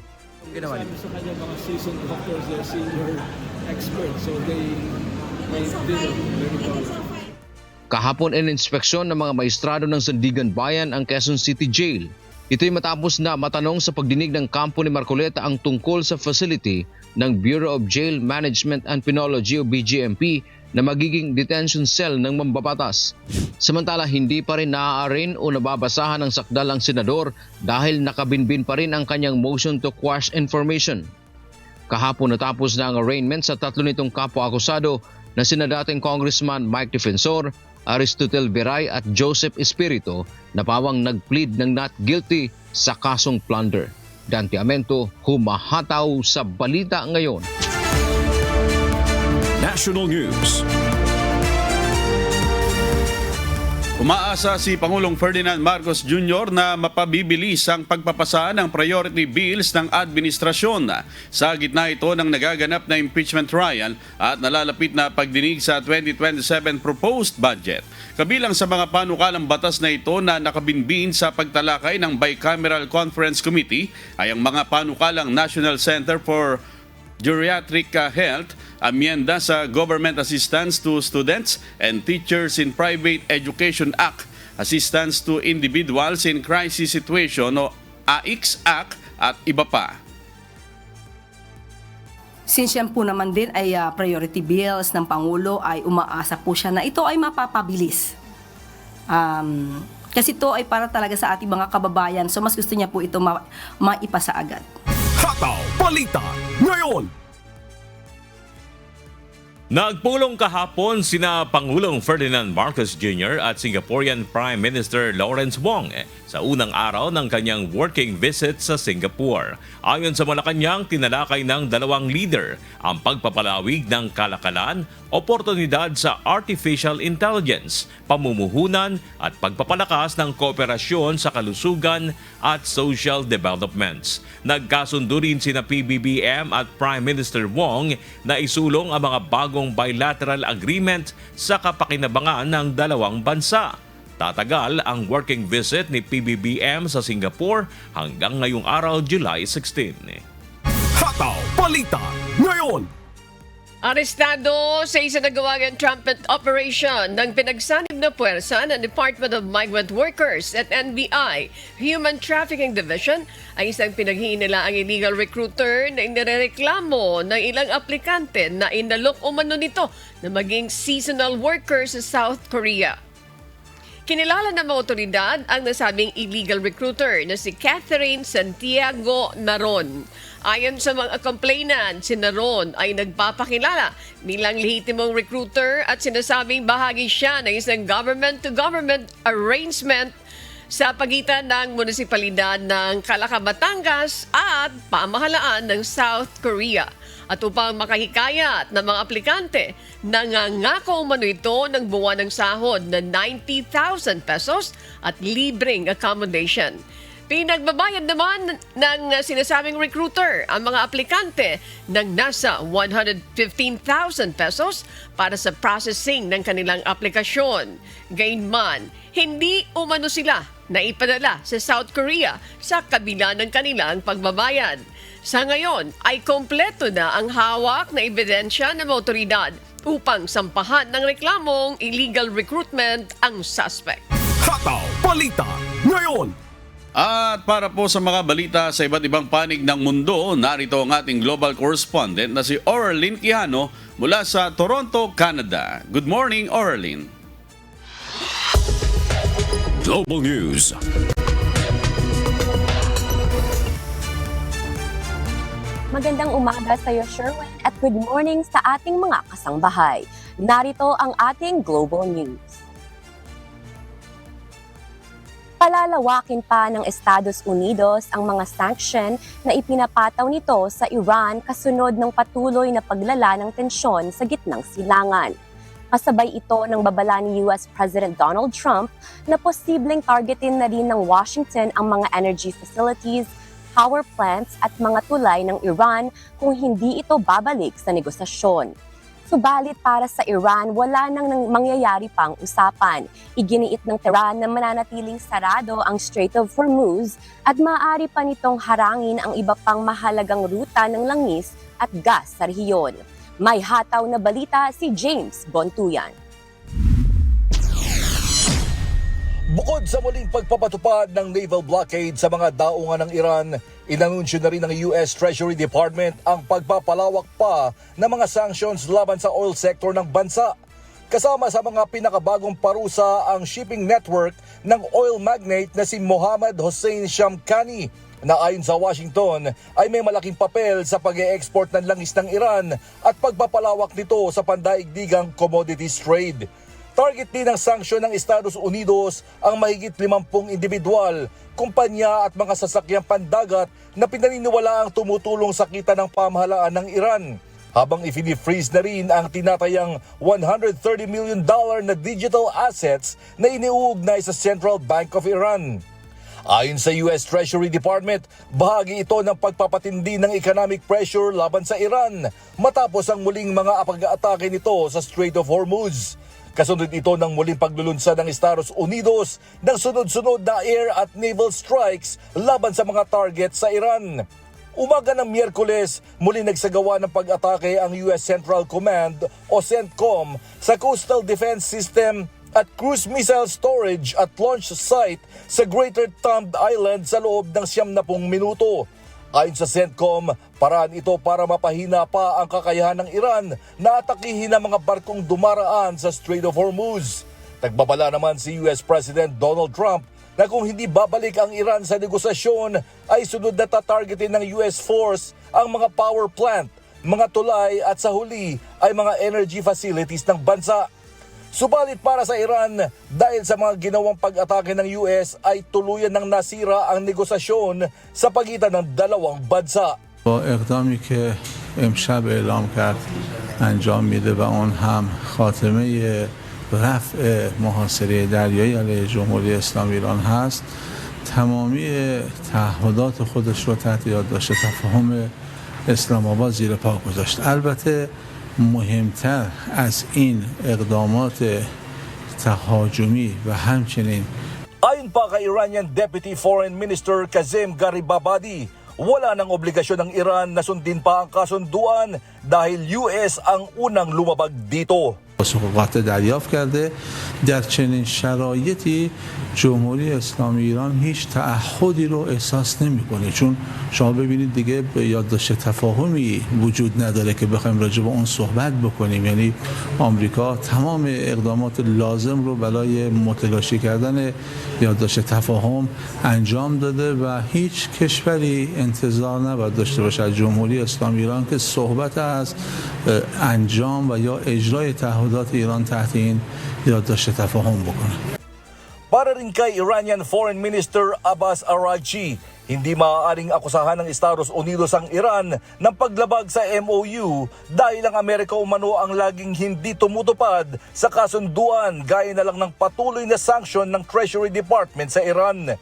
Sabi sa kanya mga seasoned doctors, they're senior experts, so they very well. Kahapon in-inspeksyon ng mga maestrado ng Sandigan Bayan ang Quezon City Jail. Ito'y matapos na matanong sa pagdinig ng kampo ni Marcoleta ang tungkol sa facility ng Bureau of Jail Management and Penology o BJMP na magiging detention cell ng mambabatas. Samantala, hindi pa rin naaarin o nababasahan ng sakdal ang senador dahil nakabinbin pa rin ang kanyang motion to quash information. Kahapon natapos na ang arraignment sa tatlo nitong kapwa-akusado na sina dating Congressman Mike Defensor, Aristotel Veray at Joseph Espiritu na pawang nag-plead ng not guilty sa kasong plunder. Dante Amento, humahataw sa balita ngayon. National News. Umaasa si Pangulong Ferdinand Marcos Jr. na mapabibilis ang pagpapasa ng priority bills ng administrasyon. Sa gitna ito ng nagaganap na impeachment trial at nalalapit na pagdinig sa 2027 proposed budget. Kabilang sa mga panukalang batas na ito na nakabinbin sa pagtalakay ng Bicameral Conference Committee ay ang mga panukalang National Center for Geriatric Health, amyenda sa Government Assistance to Students and Teachers in Private Education Act, Assistance to Individuals in Crisis Situation o AICS Act at iba pa. Since yan po naman din ay priority bills ng Pangulo, ay umaasa po siya na ito ay mapapabilis. Kasi ito ay para talaga sa ating mga kababayan, so mas gusto niya po ito maipasa agad. Hataw Balita ngayon! Nagpulong kahapon sina Pangulong Ferdinand Marcos Jr. at Singaporean Prime Minister Lawrence Wong sa unang araw ng kanyang working visit sa Singapore. Ayon sa Malacanang, tinalakay ng dalawang leader ang pagpapalawig ng kalakalan, oportunidad sa artificial intelligence, pamumuhunan at pagpapalakas ng kooperasyon sa kalusugan at social developments. Nagkasundo rin sina PBBM at Prime Minister Wong na isulong ang mga bagong bilateral agreement sa kapakinabangan ng dalawang bansa. Tatagal ang working visit ni PBBM sa Singapore hanggang ngayong araw, July 16. Hataw Balita ngayon. Arestado sa isa nagawagang trumpet operation ng pinagsanib na puwersa ng Department of Migrant Workers at NBI Human Trafficking Division ay isang pinaghiinilaang illegal recruiter na inireklamo ng ilang aplikante na inalok umano nito na maging seasonal worker sa South Korea. Kinilala ng mga otoridad ang nasabing illegal recruiter na si Catherine Santiago Naron. Ayon sa mga complainant, si Naron ay nagpapakilala bilang lehitimong recruiter at sinasabing bahagi siya ng isang government-to-government arrangement sa pagitan ng munisipalidad ng Calaca-Batangas at pamahalaan ng South Korea. At upang makahikayat ng mga aplikante, nangangako umano ito ng buwan ng sahod na 90,000 pesos at libreng accommodation. Pinagbabayad naman ng sinasabing recruiter ang mga aplikante ng nasa 115,000 pesos para sa processing ng kanilang aplikasyon. Gayunman, hindi umano sila naipadala sa South Korea sa kabila ng kanilang pagbabayad. Sa ngayon ay kompleto na ang hawak na ebidensya ng otoridad upang sampahan ng reklamong illegal recruitment ang suspect. Hataw Balita ngayon. At para po sa mga balita sa iba't ibang panig ng mundo, narito ang ating global correspondent na si Orlin Quijano mula sa Toronto, Canada. Good morning, Orlin. Global News. Magandang umaga sa iyo, Sherwin, at good morning sa ating mga kasangbahay. Narito ang ating Global News. Palalawakin pa ng Estados Unidos ang mga sanction na ipinapataw nito sa Iran kasunod ng patuloy na paglala ng tensyon sa gitnang silangan. Kasabay ito ng babala ni US President Donald Trump na posibleng targetin na rin ng Washington ang mga energy facilities, power plants at mga tulay ng Iran kung hindi ito babalik sa negosasyon. Subalit para sa Iran, wala nang mangyayari pang usapan. Iginiit ng Tehran na mananatiling sarado ang Strait of Hormuz at maaari pa nitong harangin ang iba pang mahalagang ruta ng langis at gas sa rehiyon. May hataw na balita si James Bontuyan. Bukod sa muling pagpapatupad ng naval blockade sa mga daungan ng Iran, inanunsyo na rin ng US Treasury Department ang pagpapalawak pa ng mga sanctions laban sa oil sector ng bansa. Kasama sa mga pinakabagong parusa ang shipping network ng oil magnate na si Mohammed Hossein Shamkhani na ayon sa Washington ay may malaking papel sa pag-e-export ng langis ng Iran at pagpapalawak nito sa pandaigdigang commodities trade. Target din ng sanksyon ng Estados Unidos ang mahigit 50 individual, kumpanya at mga sasakyang pandagat na pinaniniwala ang tumutulong sa kita ng pamahalaan ng Iran, habang i-freeze na rin ang tinatayang $130 million na digital assets na iniuugnay sa Central Bank of Iran. Ayon sa US Treasury Department, bahagi ito ng pagpapatindi ng economic pressure laban sa Iran matapos ang muling mga pag-aatake nito sa Strait of Hormuz. Kasunod ito ng muling paglulunsad ng Estados Unidos ng sunod-sunod na air at naval strikes laban sa mga target sa Iran. Umaga ng Miyerkules, muli nagsagawa ng pag-atake ang US Central Command o CENTCOM sa Coastal Defense System at cruise missile storage at launch site sa Greater Thumb Island sa loob ng 90 minuto. Ayon sa CENTCOM, paraan ito para mapahina pa ang kakayahan ng Iran na atakihin ang mga barkong dumaraan sa Strait of Hormuz. Nagbabala naman si US President Donald Trump na kung hindi babalik ang Iran sa negosasyon ay sunod na tatargetin ng US force ang mga power plant mga tulay at sa huli ay mga energy facilities ng bansa. Subalit para sa Iran, dahil sa mga ginawang pag-atake ng US ay tuluyan ng nasira ang negosasyon sa pagitan ng dalawang bansa. با اقدامی که امشب اعلام کرد انجام میده و اون هم خاتمه رفع محاصره دریایی علیه جمهوری اسلامی ایران هست، تمامی تعهدات خودش رو تحت یادداشت تفاهم اسلام آباد زیر پا گذاشت. البته مهمتر از این اقدامات تهاجمی و همچنین Ayon pa kay Iranian Deputy Foreign Minister Kazem Garibabadi, wala ng obligasyon ng Iran na sundin pa ang kasunduan dahil US ang unang lumabag dito. حقوقات دریافت کرده. در چنین شرایطی جمهوری اسلامی ایران هیچ تعهدی رو احساس نمی‌کنه، چون شما ببینید دیگه یادداشت تفاهمی وجود نداره که بخوایم راجع به اون صحبت بکنیم. یعنی آمریکا تمام اقدامات لازم رو برای متلاشی کردن یادداشت تفاهم انجام داده و هیچ کشوری انتظار نباید داشته باشه از جمهوری اسلامی ایران که صحبت از انجام و یا اجرای تعهدات ایران تحت این یادداشت تفاهم بکنه. Para rin kay Iranian Foreign Minister Abbas Araghchi, hindi maaaring akusahan ng Estados Unidos ang Iran ng paglabag sa MOU dahil ang Amerika umano ang laging hindi tumutupad sa kasunduan gaya na lang ng patuloy na sanction ng Treasury Department sa Iran.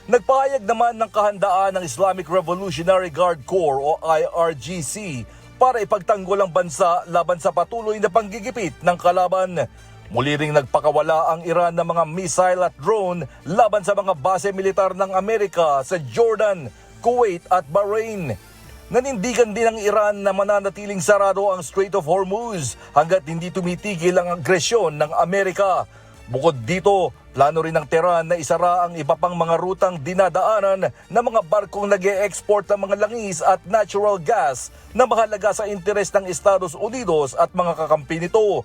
Nagpahayag naman ng kahandaan ng Islamic Revolutionary Guard Corps o IRGC para ipagtanggol ang bansa laban sa patuloy na panggigipit ng kalaban. Muli ring nagpakawala ang Iran ng mga missile at drone laban sa mga base militar ng Amerika sa Jordan, Kuwait at Bahrain. Nanindigan din ng Iran na mananatiling sarado ang Strait of Hormuz hanggat hindi tumitigil ang agresyon ng Amerika. Bukod dito, plano rin ng Tehran na isara ang iba pang mga rutang dinadaanan ng mga barkong nag-e-export ng mga langis at natural gas na mahalaga sa interes ng Estados Unidos at mga kakampi nito.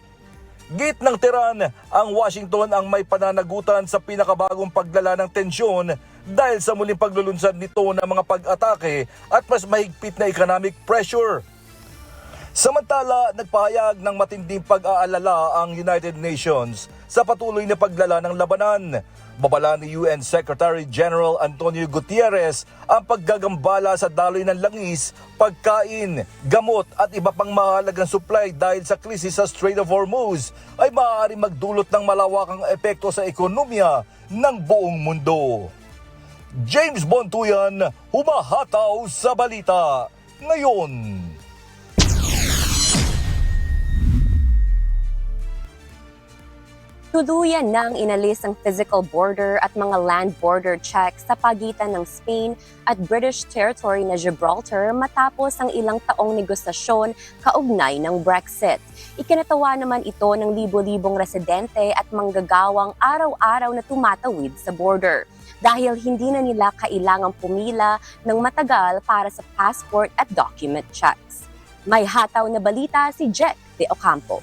Git ng Tehran, ang Washington ang may pananagutan sa pinakabagong paglala ng tensyon dahil sa muling paglulunsad nito ng mga pag-atake at mas mahigpit na economic pressure. Samantala, nagpahayag ng matinding pag-aalala ang United Nations sa patuloy na paglala ng labanan. Babala ni UN Secretary General Antonio Gutierrez ang paggagambala sa daloy ng langis, pagkain, gamot at iba pang mahalagang supply dahil sa krisis sa Strait of Hormuz ay maaari magdulot ng malawakang epekto sa ekonomiya ng buong mundo. James Bontuyan, humahataw sa balita ngayon. Tuluyan nang inalis ang physical border at mga land border checks sa pagitan ng Spain at British territory na Gibraltar matapos ang ilang taong negosasyon kaugnay ng Brexit. Ikinatawa naman ito ng libo-libong residente at manggagawang araw-araw na tumatawid sa border dahil hindi na nila kailangang pumila ng matagal para sa passport at document checks. May hataw na balita si Jack De Ocampo.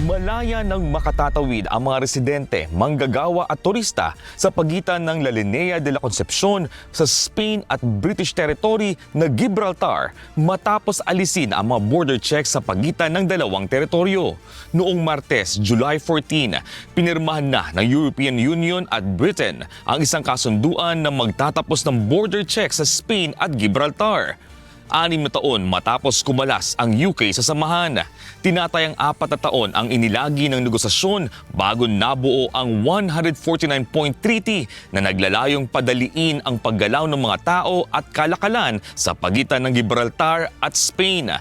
Malaya nang makatatawid ang mga residente, manggagawa at turista sa pagitan ng La Linea de la Concepcion sa Spain at British territory na Gibraltar matapos alisin ang mga border checks sa pagitan ng dalawang teritoryo. Noong Martes, July 14, pinirmahan na ng European Union at Britain ang isang kasunduan na magtatapos ng border checks sa Spain at Gibraltar. 6 na taon matapos kumalas ang UK sa samahan. Tinatayang 4 na taon ang inilagi ng negosasyon bago nabuo ang 149-point treaty na naglalayong padaliin ang paggalaw ng mga tao at kalakalan sa pagitan ng Gibraltar at Spain.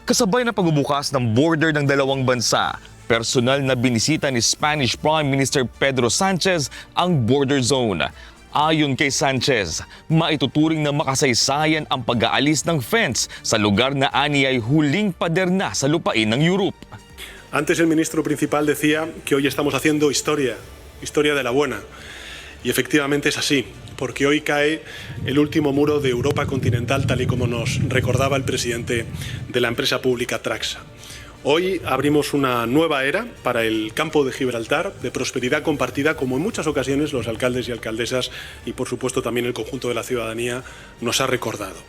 Kasabay na pagbubukas ng border ng dalawang bansa, personal na binisita ni Spanish Prime Minister Pedro Sanchez ang border zone. Ayon kay Sanchez, maituturing na makasaysayan ang pag-aalis ng fence sa lugar na aniyay huling pader na sa lupain ng Europe. Antes el ministro principal decía que hoy estamos haciendo historia de la buena. Y efectivamente es así, porque hoy cae el último muro de Europa continental, tal y como nos recordaba el presidente de la empresa pública Traxa. Hoy abrimos una nueva era para el campo de Gibraltar, de prosperidad compartida, como en muchas ocasiones los alcaldes y alcaldesas y por supuesto también el conjunto de la ciudadanía nos ha recordado.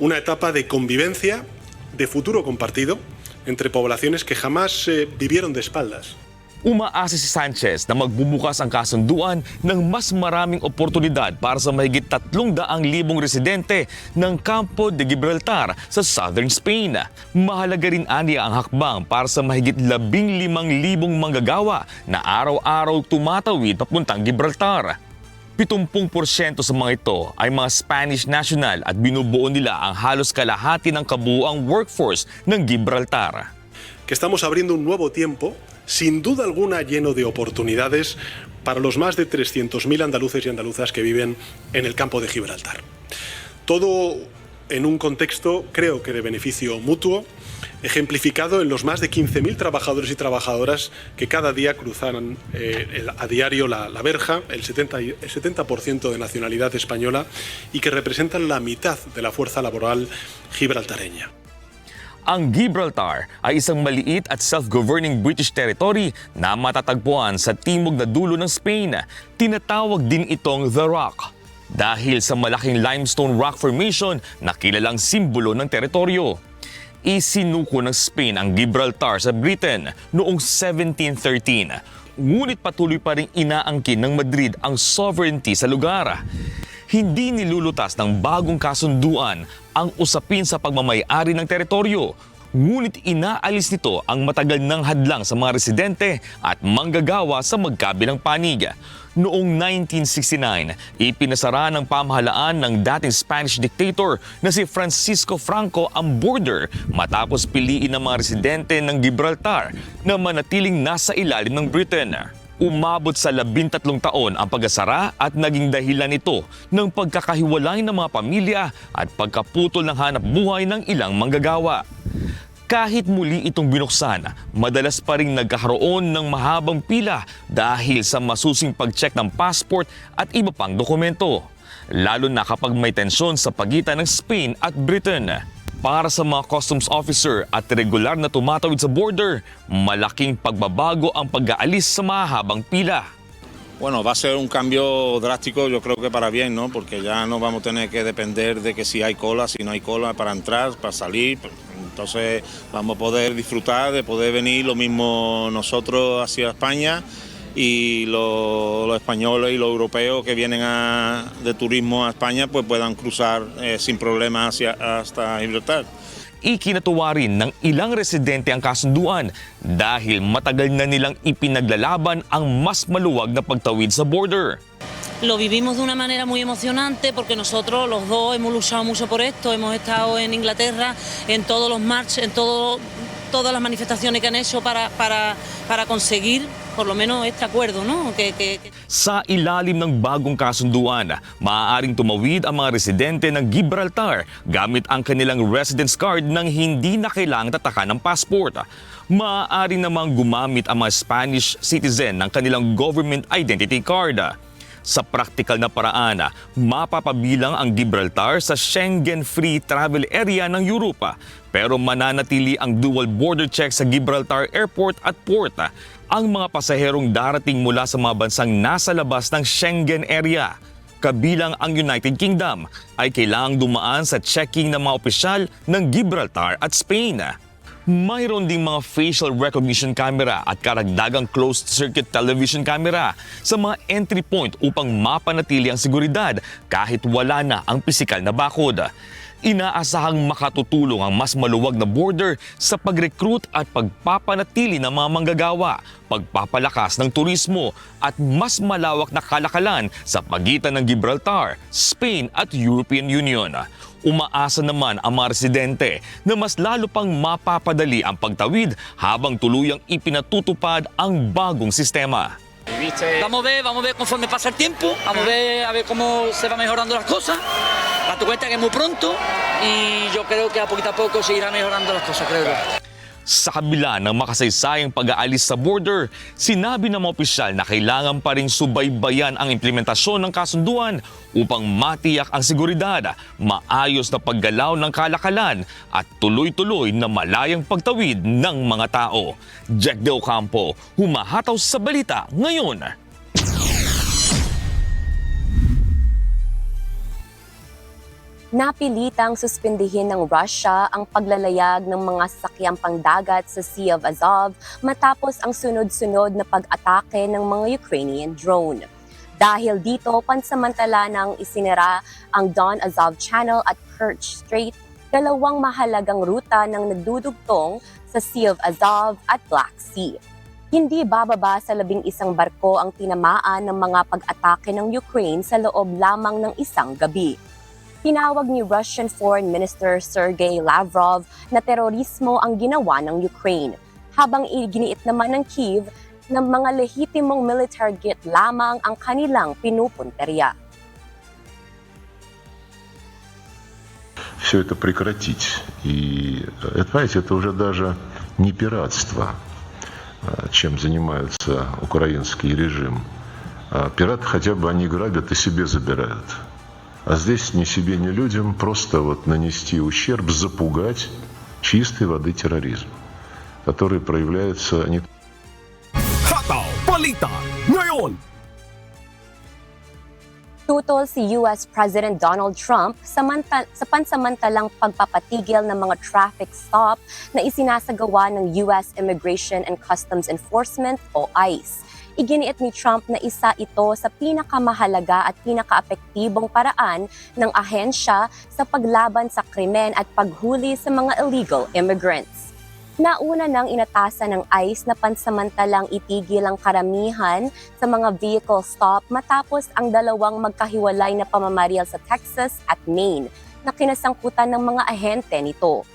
una etapa de convivencia, de futuro compartido entre poblaciones que jamás vivieron de espaldas. Umaasa si Sanchez na magbubukas ang kasunduan ng mas maraming oportunidad para sa mahigit 300,000 residente ng Campo de Gibraltar sa southern Spain. Mahalaga rin aniya ang hakbang para sa mahigit 15,000 manggagawa na araw-araw tumatawid papuntang Gibraltar. 70% sa mga ito ay mga Spanish national at binubuo nila ang halos kalahati ng kabuuang workforce ng Gibraltar. Que estamos abriendo un nuevo tiempo, sin duda alguna lleno de oportunidades para los más de 300.000 andaluces y andaluzas que viven en el campo de Gibraltar. Todo en un contexto, creo que de beneficio mutuo, ejemplificado en los más de 15.000 trabajadores y trabajadoras que cada día cruzan a diario la verja, el 70% de nacionalidad española, y que representan la mitad de la fuerza laboral gibraltareña. Ang Gibraltar ay isang maliit at self-governing British territory na matatagpuan sa timog na dulo ng Spain. Tinatawag din itong The Rock dahil sa malaking limestone rock formation na kilalang simbolo ng teritoryo. Isinuko ng Spain ang Gibraltar sa Britain noong 1713. Ngunit patuloy pa rin inaangkin ng Madrid ang sovereignty sa lugar. Hindi nilulutas ng bagong kasunduan ang usapin sa pagmamay-ari ng teritoryo. Ngunit inaalis nito ang matagal ng hadlang sa mga residente at manggagawa sa magkabilang panig. Noong 1969, ipinasara ng pamahalaan ng dating Spanish dictator na si Francisco Franco ang border matapos piliin ng mga residente ng Gibraltar na manatiling nasa ilalim ng Britain. Umabot sa 13 taon ang pag-asara at naging dahilan ito ng pagkakahiwalay ng mga pamilya at pagkaputol ng hanap buhay ng ilang manggagawa. Kahit muli itong binuksan, madalas pa rin nagkakaroon ng mahabang pila dahil sa masusing pag-check ng passport at iba pang dokumento, lalo na kapag may tensyon sa pagitan ng Spain at Britain. Para sa mga customs officer at regular na tumatawid sa border, malaking pagbabago ang pag-aalis sa mahabang pila. Bueno, va a ser un cambio drástico, yo creo que para bien, ¿no? Porque ya no vamos a tener que depender de que si hay cola, si no hay cola para entrar, para salir. Entonces vamos a poder disfrutar de poder venir lo mismo nosotros hacia España y los españoles y los europeos que vienen de turismo a España pues puedan cruzar sin problemas hasta Gibraltar. Ikinatuwa rin ng ilang residente ang kasunduan dahil matagal na nilang ipinaglalaban ang mas maluwag na pagtawid sa border. Lo vivimos de una manera muy emocionante porque nosotros los dos hemos luchado mucho por esto, hemos estado en Inglaterra en todos los marches, en todas las manifestaciones que han hecho para conseguir por lo menos este acuerdo, ¿no? Sa ilalim ng bagong kasunduan, maaaring tumawid ang mga residente ng Gibraltar gamit ang kanilang residence card nang hindi na kailangang tatakan ng passport. Maaari namang gumamit ang mga Spanish citizen ng kanilang government identity card. Sa praktikal na paraan, mapapabilang ang Gibraltar sa Schengen-free travel area ng Europa, pero mananatili ang dual border check sa Gibraltar Airport at Port. Ang mga pasaherong darating mula sa mga bansang nasa labas ng Schengen area, kabilang ang United Kingdom, ay kailangang dumaan sa checking ng mga opisyal ng Gibraltar at Spain. Mayroon ding mga facial recognition camera at karagdagang closed-circuit television camera sa mga entry point upang mapanatili ang seguridad kahit wala na ang pisikal na bakod. Inaasahang makatutulong ang mas maluwag na border sa pag-recruit at pagpapanatili ng mga manggagawa, pagpapalakas ng turismo at mas malawak na kalakalan sa pagitan ng Gibraltar, Spain at European Union. Umaasa naman ang mga residente na mas lalo pang mapapadali ang pagtawid habang tuluyang ipinatutupad ang bagong sistema. Vamos a ver conforme pasa el tiempo, vamos a ver cómo se va mejorando las cosas. Date cuenta que es muy pronto y yo creo que a poco se irá mejorando las cosas, creo yo. Sa kabila ng makasaysayang pag-aalis sa border, sinabi ng mga opisyal na kailangan pa rin subaybayan ang implementasyon ng kasunduan upang matiyak ang seguridad, maayos na paggalaw ng kalakalan at tuloy-tuloy na malayang pagtawid ng mga tao. Jack De Ocampo, humahataw sa balita ngayon. Napilitang suspindihin ng Russia ang paglalayag ng mga sasakyang pangdagat sa Sea of Azov matapos ang sunod-sunod na pag-atake ng mga Ukrainian drone. Dahil dito, pansamantala nang isinara ang Don Azov Channel at Kerch Strait, dalawang mahalagang ruta ng nagdudugtong sa Sea of Azov at Black Sea. Hindi bababa sa 11 barko ang tinamaan ng mga pag-atake ng Ukraine sa loob lamang ng isang gabi. Tinawag ni Russian Foreign Minister Sergei Lavrov na terorismo ang ginawa ng Ukraine, habang iginiit naman ng Kyiv na mga lehitimong military jet lamang ang kanilang pinupunterya. Все это прекратить. И это, знаете, это уже даже не пиратство, чем занимается украинский режим. Пираты хотя бы они грабят и себе забирают. А здесь ни себе, ни людям просто вот нанести ущерб, запугать чистой воды терроризм, который проявляется не... Hataw Balita ngayon! Tutol si US President Donald Trump sa pansamantalang pagpapatigil ng mga traffic stop na isinasagawa ng US Immigration and Customs Enforcement o ICE. Iginiit ni Trump na isa ito sa pinakamahalaga at pinakaapektibong paraan ng ahensya sa paglaban sa krimen at paghuli sa mga illegal immigrants. Nauna nang inatasan ng ICE na pansamantalang itigil ang karamihan sa mga vehicle stop matapos ang dalawang magkahiwalay na pamamaril sa Texas at Maine na kinasangkutan ng mga ahente nito.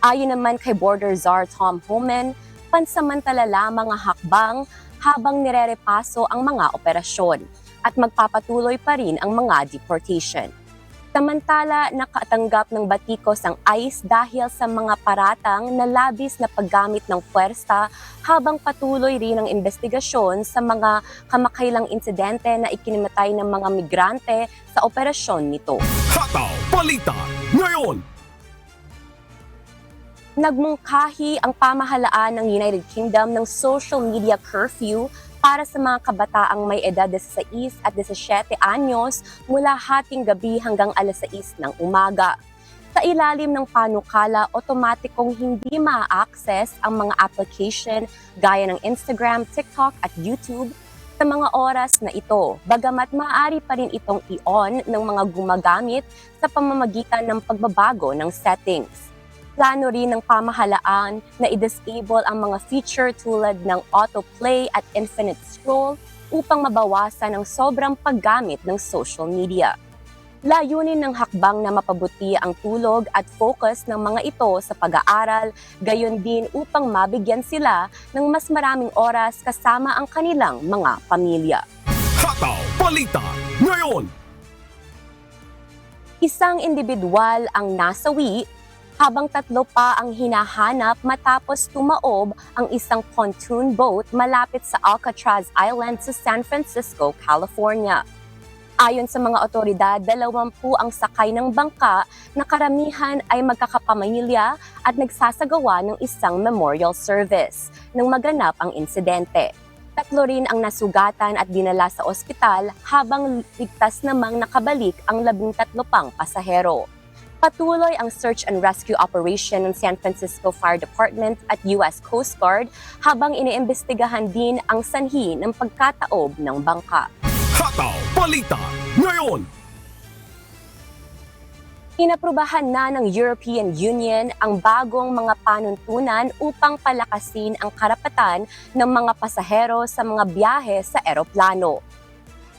Ayon naman kay Border Czar Tom Homan, pansamantala lamang ang hakbang habang nirerepaso ang mga operasyon at magpapatuloy pa rin ang mga deportation. Samantala, nakatanggap ng batikos ang ICE dahil sa mga paratang na labis na paggamit ng puwersa habang patuloy rin ang investigasyon sa mga kamakailang insidente na ikinimatay ng mga migrante sa operasyon nito. Hataw Balita ngayon! Nagmungkahi ang pamahalaan ng United Kingdom ng social media curfew para sa mga kabataang may edad 16 at 17 anyos mula hating gabi hanggang alas 6 ng umaga. Sa ilalim ng panukala, otomatikong hindi ma-access ang mga application gaya ng Instagram, TikTok at YouTube sa mga oras na ito, bagamat maaari pa rin itong i-on ng mga gumagamit sa pamamagitan ng pagbabago ng settings. Plano rin ng pamahalaan na i-disable ang mga feature tulad ng autoplay at infinite scroll upang mabawasan ang sobrang paggamit ng social media. Layunin ng hakbang na mapabuti ang tulog at focus ng mga ito sa pag-aaral, gayon din upang mabigyan sila ng mas maraming oras kasama ang kanilang mga pamilya. Hataw Balita ngayon! Isang individual ang nasawi habang 3 pa ang hinahanap matapos tumaob ang isang pontoon boat malapit sa Alcatraz Island sa San Francisco, California. Ayon sa mga otoridad, 20 ang sakay ng bangka na karamihan ay magkakapamilya at nagsasagawa ng isang memorial service nang maganap ang insidente. 3 rin ang nasugatan at dinala sa ospital habang ligtas namang nakabalik ang 13 pang pasahero. Patuloy ang search and rescue operation ng San Francisco Fire Department at US Coast Guard habang iniimbestigahan din ang sanhi ng pagkataob ng bangka. Hataw Balita ngayon! Inaprubahan na ng European Union ang bagong mga panuntunan upang palakasin ang karapatan ng mga pasahero sa mga biyahe sa eroplano.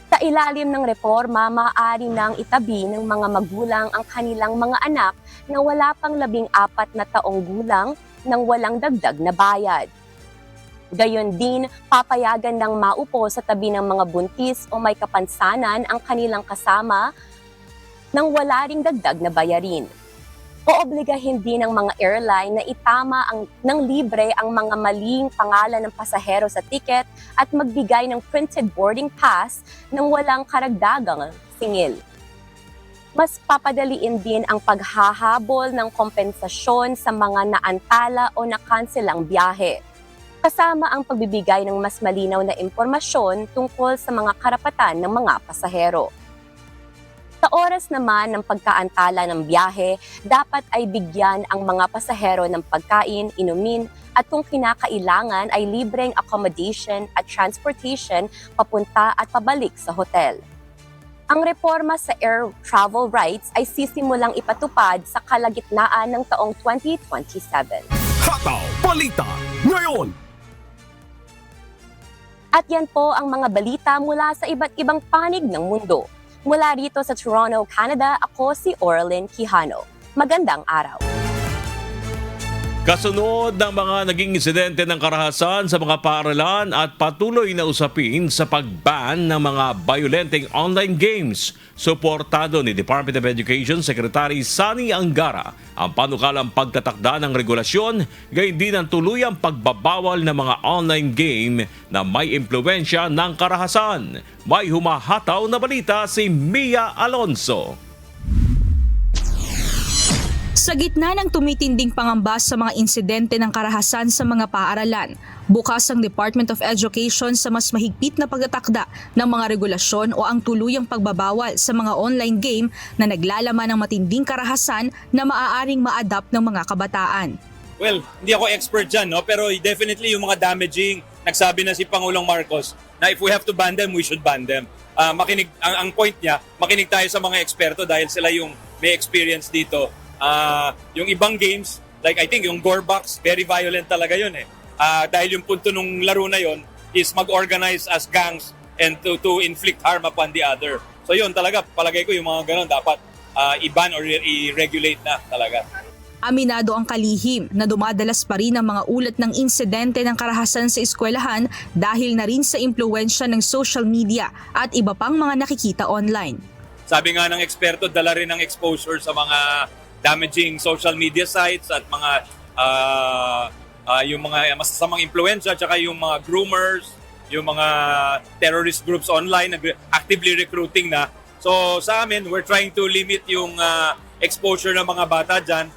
Sa ilalim ng reforma, maaari nang itabi ng mga magulang ang kanilang mga anak na wala pang 14 na taong gulang nang walang dagdag na bayad. Gayon din, papayagan ng maupo sa tabi ng mga buntis o may kapansanan ang kanilang kasama nang wala ring dagdag na bayarin. Oobligahin din ng mga airline na itama ng libre ang mga maling pangalan ng pasahero sa tiket at magbigay ng printed boarding pass nang walang karagdagang singil. Mas papadaliin din ang paghahabol ng kompensasyon sa mga naantala o nakanselang biyahe, kasama ang pagbibigay ng mas malinaw na impormasyon tungkol sa mga karapatan ng mga pasahero. Sa oras naman ng pagkaantala ng biyahe, dapat ay bigyan ang mga pasahero ng pagkain, inumin, at kung kinakailangan ay libreng accommodation at transportation papunta at pabalik sa hotel. Ang reforma sa air travel rights ay sisimulang ipatupad sa kalagitnaan ng taong 2027. Hataw Balita ngayon! At yan po ang mga balita mula sa iba't ibang panig ng mundo. Mula rito sa Toronto, Canada, ako si Orlin Quijano. Magandang araw. Kasunod ng mga naging insidente ng karahasan sa mga paaralan at patuloy na usapin sa pag-ban ng mga violenteng online games, suportado ni Department of Education Secretary Sani Angara ang panukalang pagtatakda ng regulasyon, gayon din ang tuluyang pagbabawal ng mga online game na may impluwensya ng karahasan. May humahataw na balita si Mia Alonso. Sa gitna ng tumitinding pangamba sa mga insidente ng karahasan sa mga paaralan, bukas ang Department of Education sa mas mahigpit na pagtatakda ng mga regulasyon o ang tuluyang pagbabawal sa mga online game na naglalaman ng matinding karahasan na maaaring ma-adapt ng mga kabataan. Well, hindi ako expert dyan, no? Pero definitely yung mga damaging, nagsabi na si Pangulong Marcos na if we have to ban them, we should ban them. Ang point niya, makinig tayo sa mga eksperto dahil sila yung may experience dito. Yung ibang games, like I think yung Gore Box, very violent talaga yun eh. Dahil yung punto nung laro na yun is mag-organize as gangs and to inflict harm upon the other. So yun talaga, palagay ko yung mga ganun dapat i-ban or i-regulate na talaga. Aminado ang kalihim na dumadalas pa rin ang mga ulat ng insidente ng karahasan sa eskwelahan dahil na rin sa impluwensya ng social media at iba pang mga nakikita online. Sabi nga ng eksperto, dala rin ng exposure sa mga damaging social media sites at mga yung mga masasamang impluwensya, tsaka yung mga groomers, yung mga terrorist groups online actively recruiting na. So sa amin, we're trying to limit yung exposure ng mga bata dyan.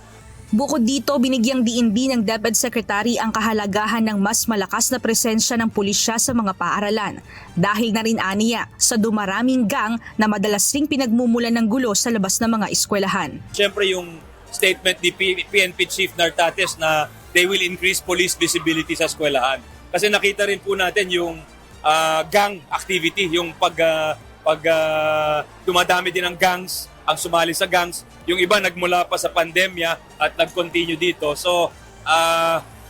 Bukod dito, binigyang diin din ng DepEd Secretary ang kahalagahan ng mas malakas na presensya ng pulisya sa mga paaralan. Dahil na rin aniya sa dumaraming gang na madalas ring pinagmumulan ng gulo sa labas ng mga eskwelahan. Siyempre yung statement ni PNP Chief Nartates na they will increase police visibility sa eskwelahan. Kasi nakita rin po natin yung gang activity, yung pag dumadami din ng gangs, ang sumali sa gangs. Yung iba nagmula pa sa pandemya at nag-continue dito. So,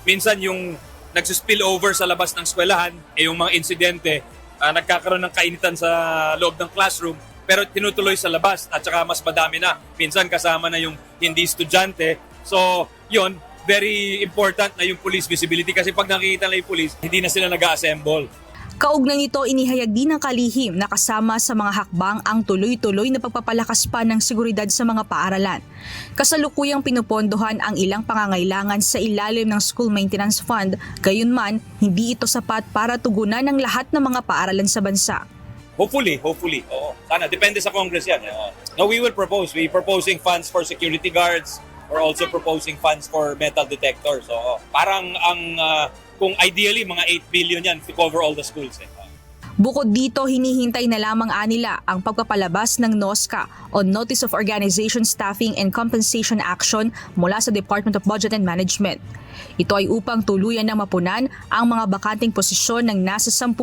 minsan yung nagsispill over sa labas ng eskwelahan, yung mga insidente, nagkakaroon ng kainitan sa loob ng classroom, pero tinutuloy sa labas at saka mas madami na. Minsan kasama na yung hindi estudyante. So, yun, very important na yung police visibility kasi pag nakikita na yung police, hindi na sila nag-assemble. Kaugnay nito, inihayag din ng kalihim na kasama sa mga hakbang ang tuloy-tuloy na pagpapalakas pa ng seguridad sa mga paaralan. Kasalukuyang pinupondohan ang ilang pangangailangan sa ilalim ng School Maintenance Fund, gayunman hindi ito sapat para tugunan ng lahat ng mga paaralan sa bansa. Hopefully. Oo. Sana, depende sa Congress yan. No, we will propose. We're proposing funds for security guards. We're also proposing funds for metal detectors. So, parang kung ideally, mga 8 billion yan to cover all the schools. Bukod dito, hinihintay na lamang anila ang pagpapalabas ng NOSCA o Notice of Organization, Staffing and Compensation Action mula sa Department of Budget and Management. Ito ay upang tuluyan na mapunan ang mga bakanting posisyon ng nasa 10,000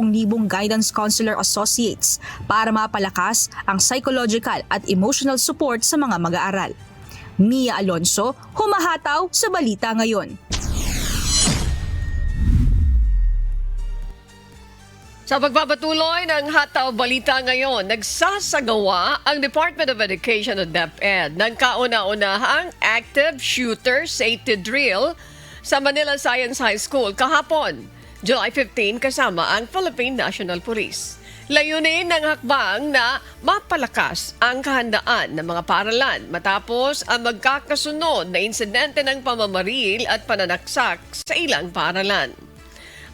Guidance Counselor Associates para mapalakas ang psychological at emotional support sa mga mag-aaral. Mia Alonso, humahataw sa Balita Ngayon. Sa pagpapatuloy ng Hataw Balita Ngayon, nagsasagawa ang Department of Education o DepEd ng kauna-unahang Active Shooter Safety Drill sa Manila Science High School kahapon, July 15, kasama ang Philippine National Police. Layunin ng hakbang na mapalakas ang kahandaan ng mga paaralan matapos ang magkakasunod na insidente ng pamamaril at pananaksak sa ilang paaralan.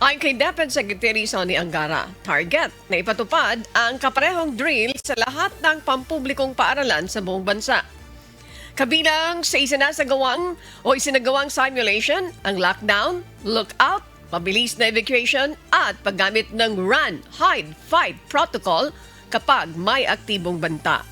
Ayon kay DepEd Secretary Sani Angara, target na ipatupad ang kaparehong drill sa lahat ng pampublikong paaralan sa buong bansa. Kabilang sa isinagawang simulation, ang lockdown, lookout, mabilis na evacuation at paggamit ng run, hide, fight protocol kapag may aktibong banta.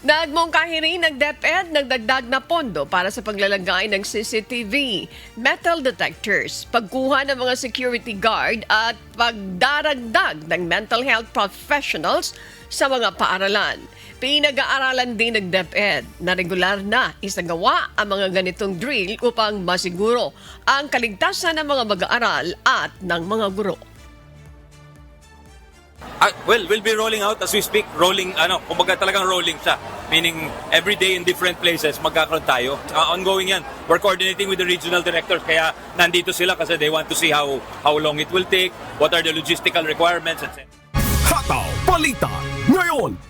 Nagmungkahi rin ng DepEd ng dagdag na pondo para sa paglalagay ng CCTV, metal detectors, pagkuha ng mga security guard at pagdaragdag ng mental health professionals sa mga paaralan. Pinag-aaralan din ng DepEd na regular na isagawa ang mga ganitong drill upang masiguro ang kaligtasan ng mga mag-aaral at ng mga guro. Well, we'll be rolling out as we speak. Kumbaga talagang rolling siya. Meaning, every day in different places, magkakaroon tayo. Ongoing yan. We're coordinating with the regional directors. Kaya nandito sila kasi they want to see how long it will take, what are the logistical requirements, etc. Hataw Balita ngayon.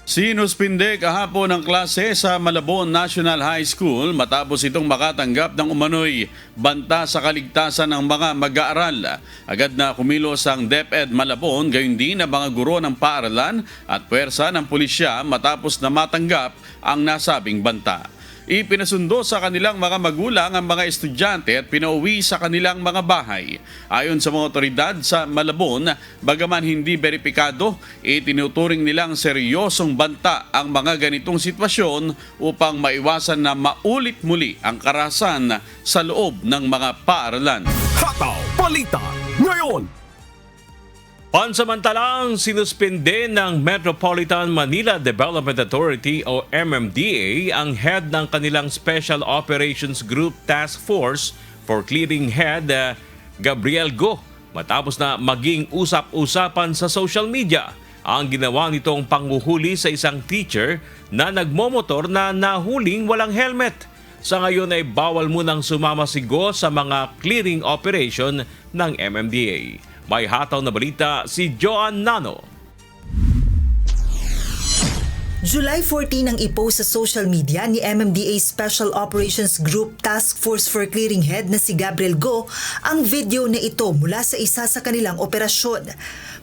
Sinuspinde kahapon ang klase sa Malabon National High School matapos itong makatanggap ng umano'y banta sa kaligtasan ng mga mag-aaral. Agad na kumilos ang DepEd Malabon, gayon din ang mga guro ng paaralan at puwersa ng pulisya matapos na matanggap ang nasabing banta. Ipinasundo sa kanilang mga magulang ang mga estudyante at pinauwi sa kanilang mga bahay. Ayon sa mga otoridad sa Malabon, bagaman hindi beripikado, itinuturing nilang seryosong banta ang mga ganitong sitwasyon upang maiwasan na maulit muli ang karahasan sa loob ng mga paaralan. Hataw Balita ngayon. Pansamantalang sinuspinde ng Metropolitan Manila Development Authority o MMDA ang head ng kanilang Special Operations Group Task Force for Clearing Head, Gabriel Go, matapos na maging usap-usapan sa social media ang ginawa nitong panghuhuli sa isang teacher na nagmomotor na nahuling walang helmet. Sa ngayon ay bawal munang sumama si Go sa mga clearing operation ng MMDA. May hataw na balita si Joan Nano. July 14 nang ipost sa social media ni MMDA Special Operations Group Task Force for Clearing Head na si Gabriel Go ang video na ito mula sa isa sa kanilang operasyon.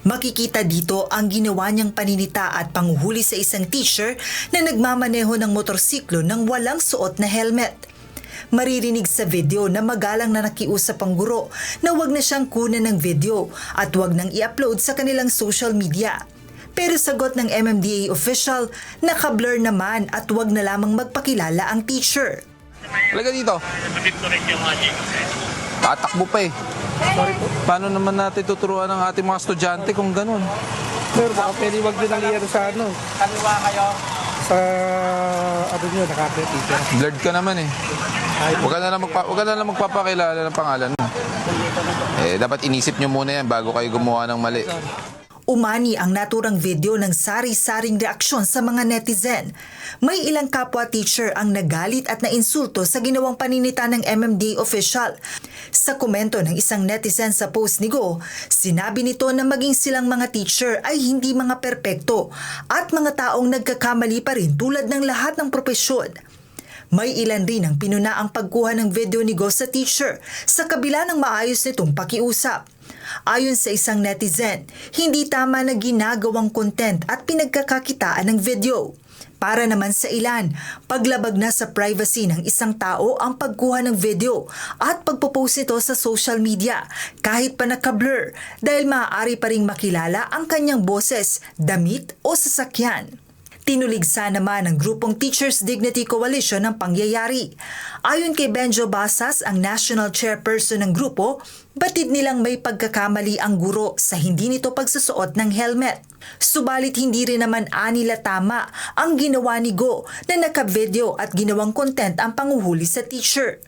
Makikita dito ang ginawa niyang paninita at panghuhuli sa isang teacher na nagmamaneho ng motorsiklo nang walang suot na helmet. Maririnig sa video na magalang na nakiusap ang guro na wag na siyang kunan ng video at wag nang i-upload sa kanilang social media. Pero sagot ng MMDA official, naka-blur naman at wag na lamang magpakilala ang teacher. Talaga dito. Tatakbo pa eh. Paano naman natin tuturuan ang ating mga estudyante kung ganun? Sir, baka pwede wag din ang iyaro sa ano. Kaliwa kayo. Sa nyo, teacher. Blurred ka naman eh. Huwag ka na lang magpapakilala ng pangalan mo. Dapat inisip nyo muna yan bago kayo gumawa ng mali. Umani ang naturang video ng sari-saring reaksyon sa mga netizen. May ilang kapwa teacher ang nagalit at nainsulto sa ginawang paninita ng MMDA official. Sa komento ng isang netizen sa post ni Go, sinabi nito na maging silang mga teacher ay hindi mga perpekto at mga taong nagkakamali pa rin tulad ng lahat ng propesyon. May ilan rin ang pinuna ang pagkuha ng video ni Go sa teacher sa kabila ng maayos nitong pakiusap. Ayon sa isang netizen, hindi tama na ginagawang content at pinagkakakitaan ng video. Para naman sa ilan, paglabag na sa privacy ng isang tao ang pagkuha ng video at pagpopost nito sa social media kahit pa naka-blur dahil maaari pa ring makilala ang kanyang boses, damit o sasakyan. Tinuligsa naman ng grupong Teachers Dignity Coalition ng pangyayari. Ayon kay Benjo Basas, ang national chairperson ng grupo, batid nilang may pagkakamali ang guro sa hindi nito pagsusuot ng helmet. Subalit hindi rin naman anila tama ang ginawa ni Go na naka-video at ginawang content ang panguhuli sa teacher.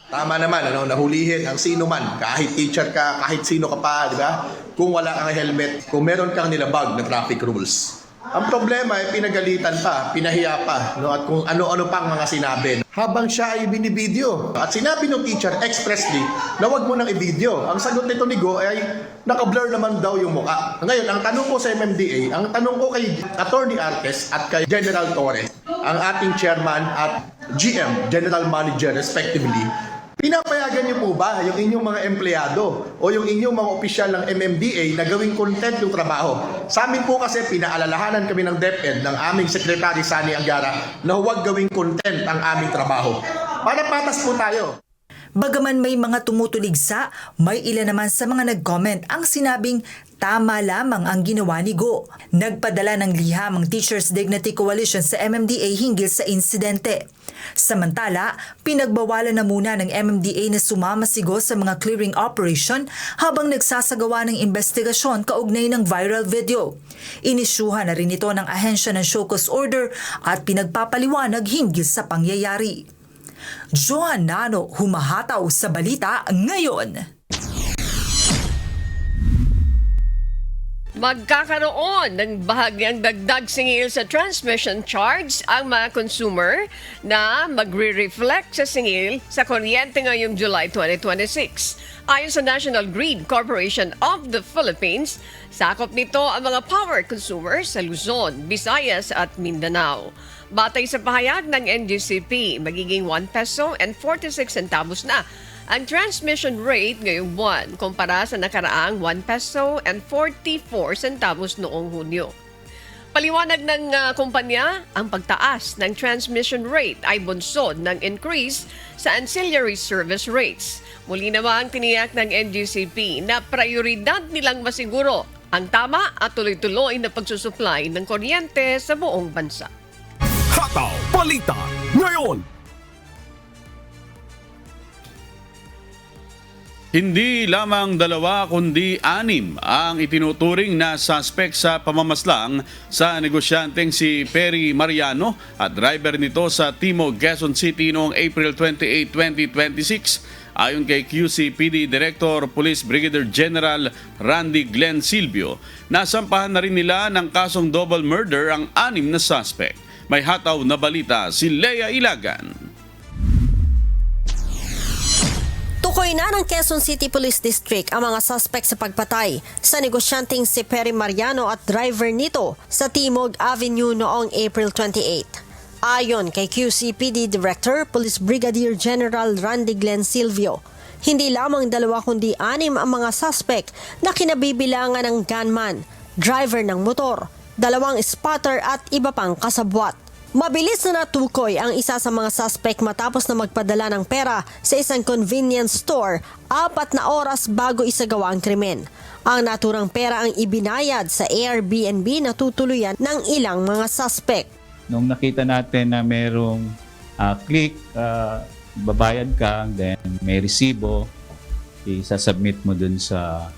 Tama naman, nahulihin ang sino man, kahit teacher ka, kahit sino ka pa, di ba? Kung wala kang helmet, kung meron kang nilabag na traffic rules. Ang problema ay pinagalitan pa, pinahiya pa, at kung ano-ano pang mga sinabi. Habang siya ay binibideo. At sinabi ng teacher expressly na wag mo nang i-video. Ang sagot nito ni Go ay naka-blur naman daw yung mukha. Ngayon, ang tanong ko sa MMDA, ang tanong ko kay Attorney Artes at kay General Torres, ang ating chairman at GM, General Manager respectively, pinapayagan niyo po ba yung inyong mga empleyado o yung inyong mga opisyal ng MMDA na gawing content yung trabaho? Sa amin po kasi pinaalalahanan kami ng DepEd ng aming Secretary Sani Angara na huwag gawing content ang aming trabaho. Para patas po tayo. Bagaman may mga tumutuligsa, may ilan naman sa mga nag-comment ang sinabing tama lamang ang ginawa ni Go. Nagpadala ng liham ang Teachers Dignity Coalition sa MMDA hinggil sa insidente. Samantala, pinagbawalan na muna ng MMDA na sumama si Go sa mga clearing operation habang nagsasagawa ng investigasyon kaugnay ng viral video. Inisyuhan na rin ito ng ahensya ng show cause order at pinagpapaliwanag hinggil sa pangyayari. Joan Nano, humahataw sa balita ngayon. Magkakaroon ng bahagyang dagdag singil sa transmission charge ang mga consumer na magre-reflect sa singil sa kuryente ngayong July 2026. Ayon sa National Grid Corporation of the Philippines, sakop nito ang mga power consumers sa Luzon, Visayas at Mindanao. Batay sa pahayag ng NGCP, magiging 1 peso and 46 centavos na ang transmission rate ngayong buwan kumpara sa nakaraang 1 peso and 44 centavos noong Hunyo. Paliwanag ng kumpanya, ang pagtaas ng transmission rate ay bunsod ng increase sa ancillary service rates. Muli namang tiniyak ng NGCP na prioridad nilang masiguro ang tama at tuloy-tuloy na pagsusupply ng kuryente sa buong bansa. Hataw Balita ngayon. Hindi lamang 2 kundi 6 ang itinuturing na suspect sa pamamaslang sa negosyanteng si Perry Mariano at driver nito sa Timog, Quezon City noong April 28, 2026. Ayon kay QCPD Director Police Brigadier General Randy Glenn Silvio, nasampahan na rin nila ng kasong double murder ang 6 na suspect. May hataw na balita si Lea Ilagan. Tukoy na ng Quezon City Police District ang mga suspect sa pagpatay sa negosyanteng si Perry Mariano at driver nito sa Timog Avenue noong April 28. Ayon kay QCPD Director Police Brigadier General Randy Glenn Silvio, hindi lamang 2 kundi 6 ang mga suspect na kinabibilangan ng gunman, driver ng motor, 2 spotter at iba pang kasabwat. Mabilis na natukoy ang isa sa mga suspect matapos na magpadala ng pera sa isang convenience store 4 na oras bago isagawa ang krimen. Ang naturang pera ang ibinayad sa Airbnb na tutuluyan ng ilang mga suspect. Nung nakita natin na merong click, babayad ka, then may resibo, isasubmit mo dun sa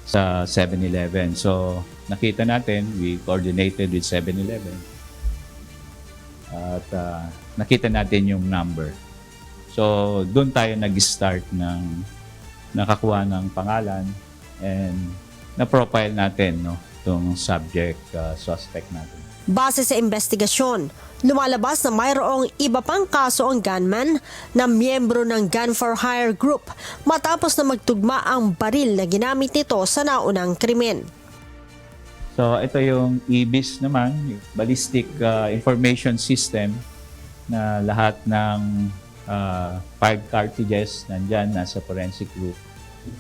7-Eleven. So nakita natin, we coordinated with 7-Eleven. At nakita natin yung number. So, doon tayo nag-start ng nakakuha ng pangalan and na-profile natin itong suspect natin. Base sa investigasyon, lumalabas na mayroong iba pang kaso ang gunman na miyembro ng Gun for Hire Group matapos na magtugma ang baril na ginamit nito sa naunang krimen. So ito yung EBIS naman, yung Ballistic Information System na lahat ng 5 cartridges nandyan, nasa forensic group.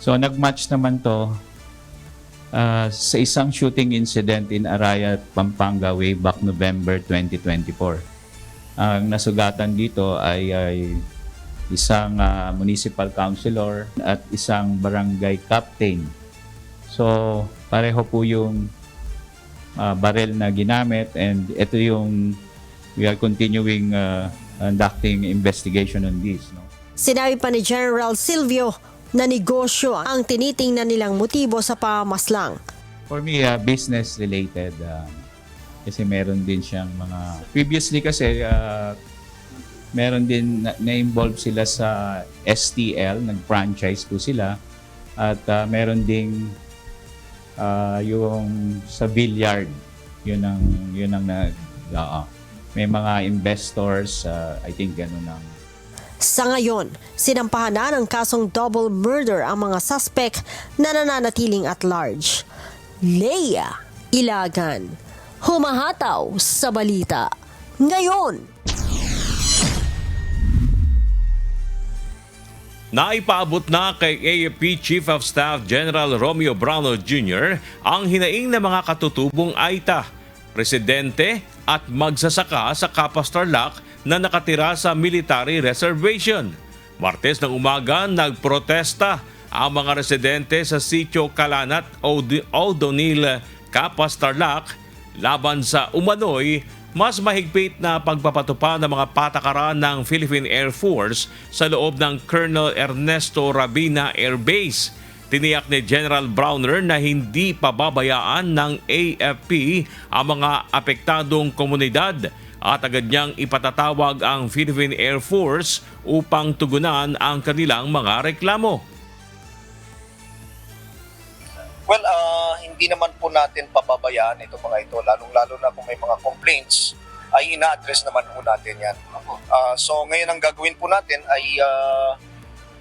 So nag-match naman to sa isang shooting incident in Arayat, Pampanga way back November 2024. Ang nasugatan dito ay isang municipal councilor at isang barangay captain. So pareho po yung barrel na ginamit and ito yung we are continuing conducting investigation on this. Sinabi pa ni General Silvio na negosyo ang tinitingnan nilang motibo sa pamamaslang. For me, business related kasi meron din siyang mga previously kasi meron din na-involve sila sa STL, nag-franchise po sila at meron ding yung sa billiard, yun ang may mga investors, I think gano'n ang. Sa ngayon, sinampahan na ng kasong double murder ang mga suspect na nananatiling at large. Lea Ilagan, humahataw sa balita ngayon. Naipaabot na kay AFP Chief of Staff General Romeo Browno Jr. ang hinaing ng mga katutubong Aita, residente at magsasaka sa Capas Tarlac na nakatira sa military reservation. Martes ng umaga, nagprotesta ang mga residente sa Sitio Kalanat, O'Donnell, Capas, Tarlac laban sa umano'y mas mahigpit na pagpapatupad ng mga patakaran ng Philippine Air Force sa loob ng Colonel Ernesto Rabina Air Base. Tiniyak ni General Browner na hindi pababayaan ng AFP ang mga apektadong komunidad at agad niyang ipatatawag ang Philippine Air Force upang tugunan ang kanilang mga reklamo. Well, hindi naman po natin pababayaan ito mga ito, lalong-lalo na kung may mga complaints, ay ina-address naman po natin yan. So ngayon ang gagawin po natin ay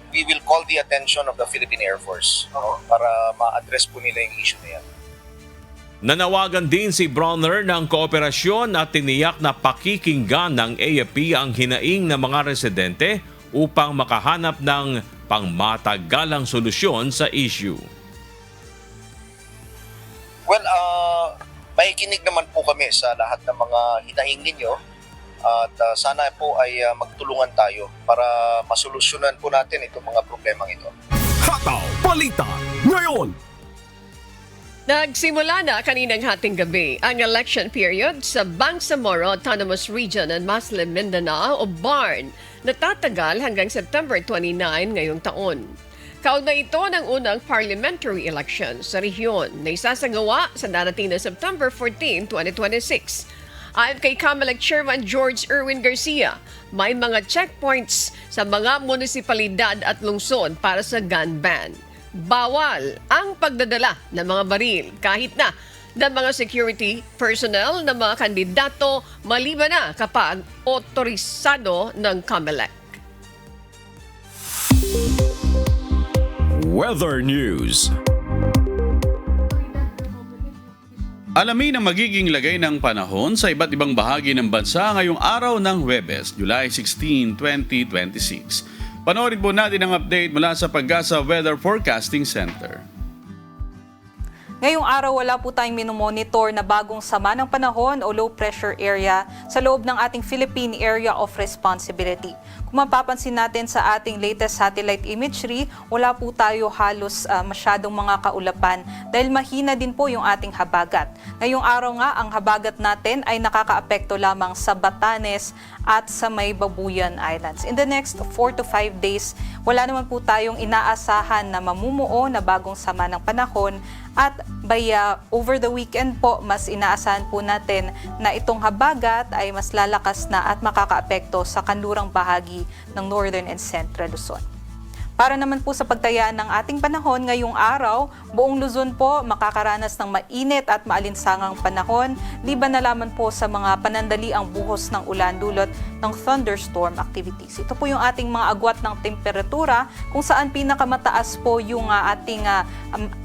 we will call the attention of the Philippine Air Force para ma-address po nila yung issue na yan. Nanawagan din si Browner ng kooperasyon at tiniyak na pakikinggan ng AFP ang hinaing ng mga residente upang makahanap ng pangmatagalang solusyon sa issue. Well, makikinig naman po kami sa lahat ng mga hinaing ninyo at sana po ay magtulungan tayo para masolusyonan po natin itong mga problemang ito. Hataw Balita ngayon! Nagsimula na kaninang hating gabi ang election period sa Bangsamoro Autonomous Region and Muslim Mindanao o BARN na tatagal hanggang September 29 ngayong taon. Kaugnay ito ng unang parliamentary election sa rehiyon na isasagawa sa darating na September 14, 2026. Ayon kay COMELEC Chairman George Erwin Garcia, may mga checkpoints sa mga munisipalidad at lungsod para sa gun ban. Bawal ang pagdadala ng mga baril kahit na ng mga security personnel ng mga kandidato maliban na kapag otorisado ng COMELEC. Weather News. Alamin ang magiging lagay ng panahon sa iba't ibang bahagi ng bansa ngayong araw ng Huwebes, July 16, 2026. Panoorin po natin ang update mula sa Pag-asa Weather Forecasting Center. Ngayong araw wala po tayong minomonitor na bagong sama ng panahon o low pressure area sa loob ng ating Philippine Area of Responsibility. Kung mapapansin natin sa ating latest satellite imagery, wala po tayo halos masyadong mga kaulapan dahil mahina din po yung ating habagat. Ngayong araw nga, ang habagat natin ay nakakaapekto lamang sa Batanes at sa may Babuyan Islands. In the next 4 to 5 days, wala naman po tayong inaasahan na mamumuo na bagong sama ng panahon. At by over the weekend po, mas inaasahan po natin na itong habagat ay mas lalakas na at makakaapekto sa kanlurang bahagi ng Northern and Central Luzon. Para naman po sa pagtayaan ng ating panahon ngayong araw, buong Luzon po makakaranas ng mainit at maalinsangang panahon, liban na lamang po sa mga panandaliang buhos ng ulan dulot ng thunderstorm activities. Ito po yung ating mga agwat ng temperatura kung saan pinakamataas po yung ating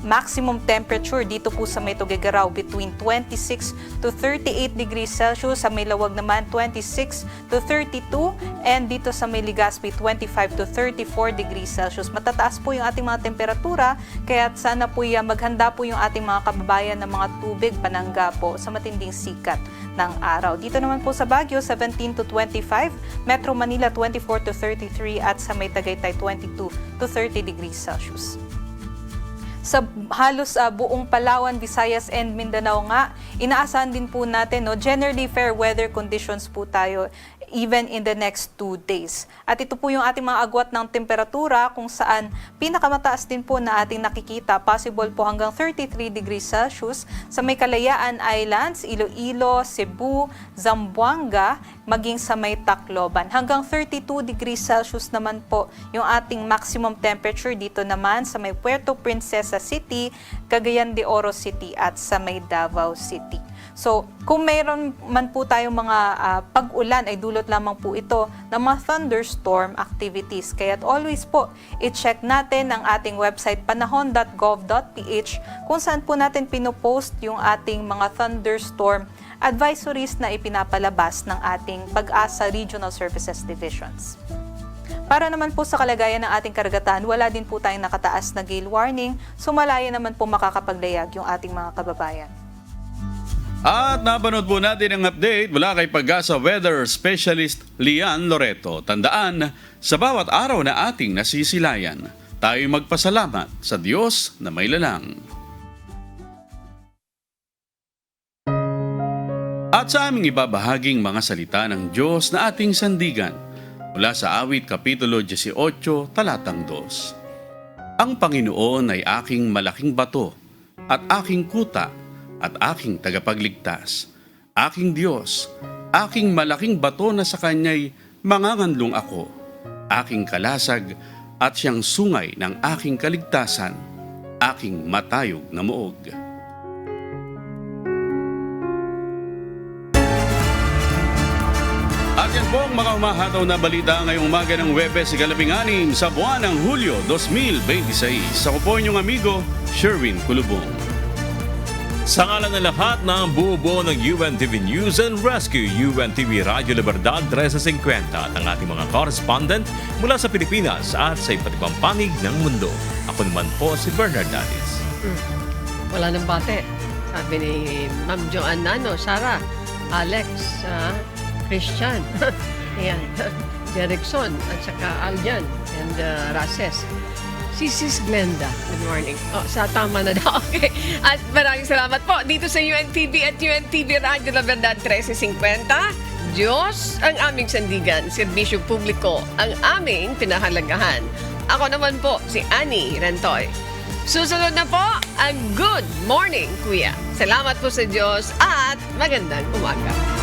maximum temperature dito po sa may Tuguegarao between 26 to 38 degrees Celsius, sa may Lawag naman 26 to 32 and dito sa may Legazpi 25 to 34 degrees Celsius. Matataas po yung ating mga temperatura, kaya sana po maghanda po yung ating mga kababayan ng mga tubig panangga po sa matinding sikat ng araw. Dito naman po sa Baguio, 17 to 25, Metro Manila 24 to 33 at sa may Tagaytay 22 to 30 degrees Celsius. Sa halos buong Palawan, Visayas and Mindanao nga, inaasahan din po natin generally fair weather conditions po tayo even in the next 2 days. At ito po yung ating mga agwat ng temperatura kung saan pinakamataas din po na ating nakikita, possible po hanggang 33 degrees Celsius sa may Kalayaan Islands, Iloilo, Cebu, Zamboanga, maging sa may Tacloban. Hanggang 32 degrees Celsius naman po yung ating maximum temperature dito naman sa may Puerto Princesa City, Cagayan de Oro City at sa may Davao City. So, kung mayroon man po tayong mga pag-ulan, ay dulot lamang po ito ng mga thunderstorm activities. Kaya't always po, i-check natin ang ating website panahon.gov.ph kung saan po natin pinopost yung ating mga thunderstorm advisories na ipinapalabas ng ating Pag-asa Regional Services Divisions. Para naman po sa kalagayan ng ating karagatan, wala din po tayong nakataas na gale warning, so malaya naman po makakapaglayag yung ating mga kababayan. At napanood po natin ang update mula kay Pag-asa Weather Specialist Lian Loreto. Tandaan, sa bawat araw na ating nasisilayan, tayo magpasalamat sa Diyos na may lalang. At sa aming ibabahaging mga salita ng Diyos na ating sandigan, mula sa Awit Kapitulo 18, Talatang 2. Ang Panginoon ay aking malaking bato at aking kuta at aking tagapagligtas. Aking Diyos, aking malaking bato na sa Kanya'y manganganlong ako. Aking kalasag at siyang sungay ng aking kaligtasan. Aking matayog na muog. At yan po ang mga humahataw na balita ngayong umaga ng Huwebes, ika-6 sa buwan ng Hulyo 2026. Ako po inyong amigo, Sherwin Kulubong. Sa ngalan ng lahat ng buo-buo ng UNTV News and Rescue, UNTV Radio Libertad 1350 at ang ating mga correspondent mula sa Pilipinas at sa iba't ibang panig ng mundo. Ako naman po si Bernard Danis. Wala nang bate. Sabi ni Ma'am Joanne Nano, Sarah, Alex, Christian, ayan, Jerickson, at saka Aljan, and Races. Si Sis Glenda, good morning. Sa tama na daw. Okay. At maraming salamat po dito sa UNTV at UNTV Radio La Verdad 1350. Diyos ang aming sandigan, serbisyo publiko ang aming pinahalagahan. Ako naman po si Annie Rentoy. Susunod na po ang Good Morning, Kuya. Salamat po sa Diyos at magandang umaga.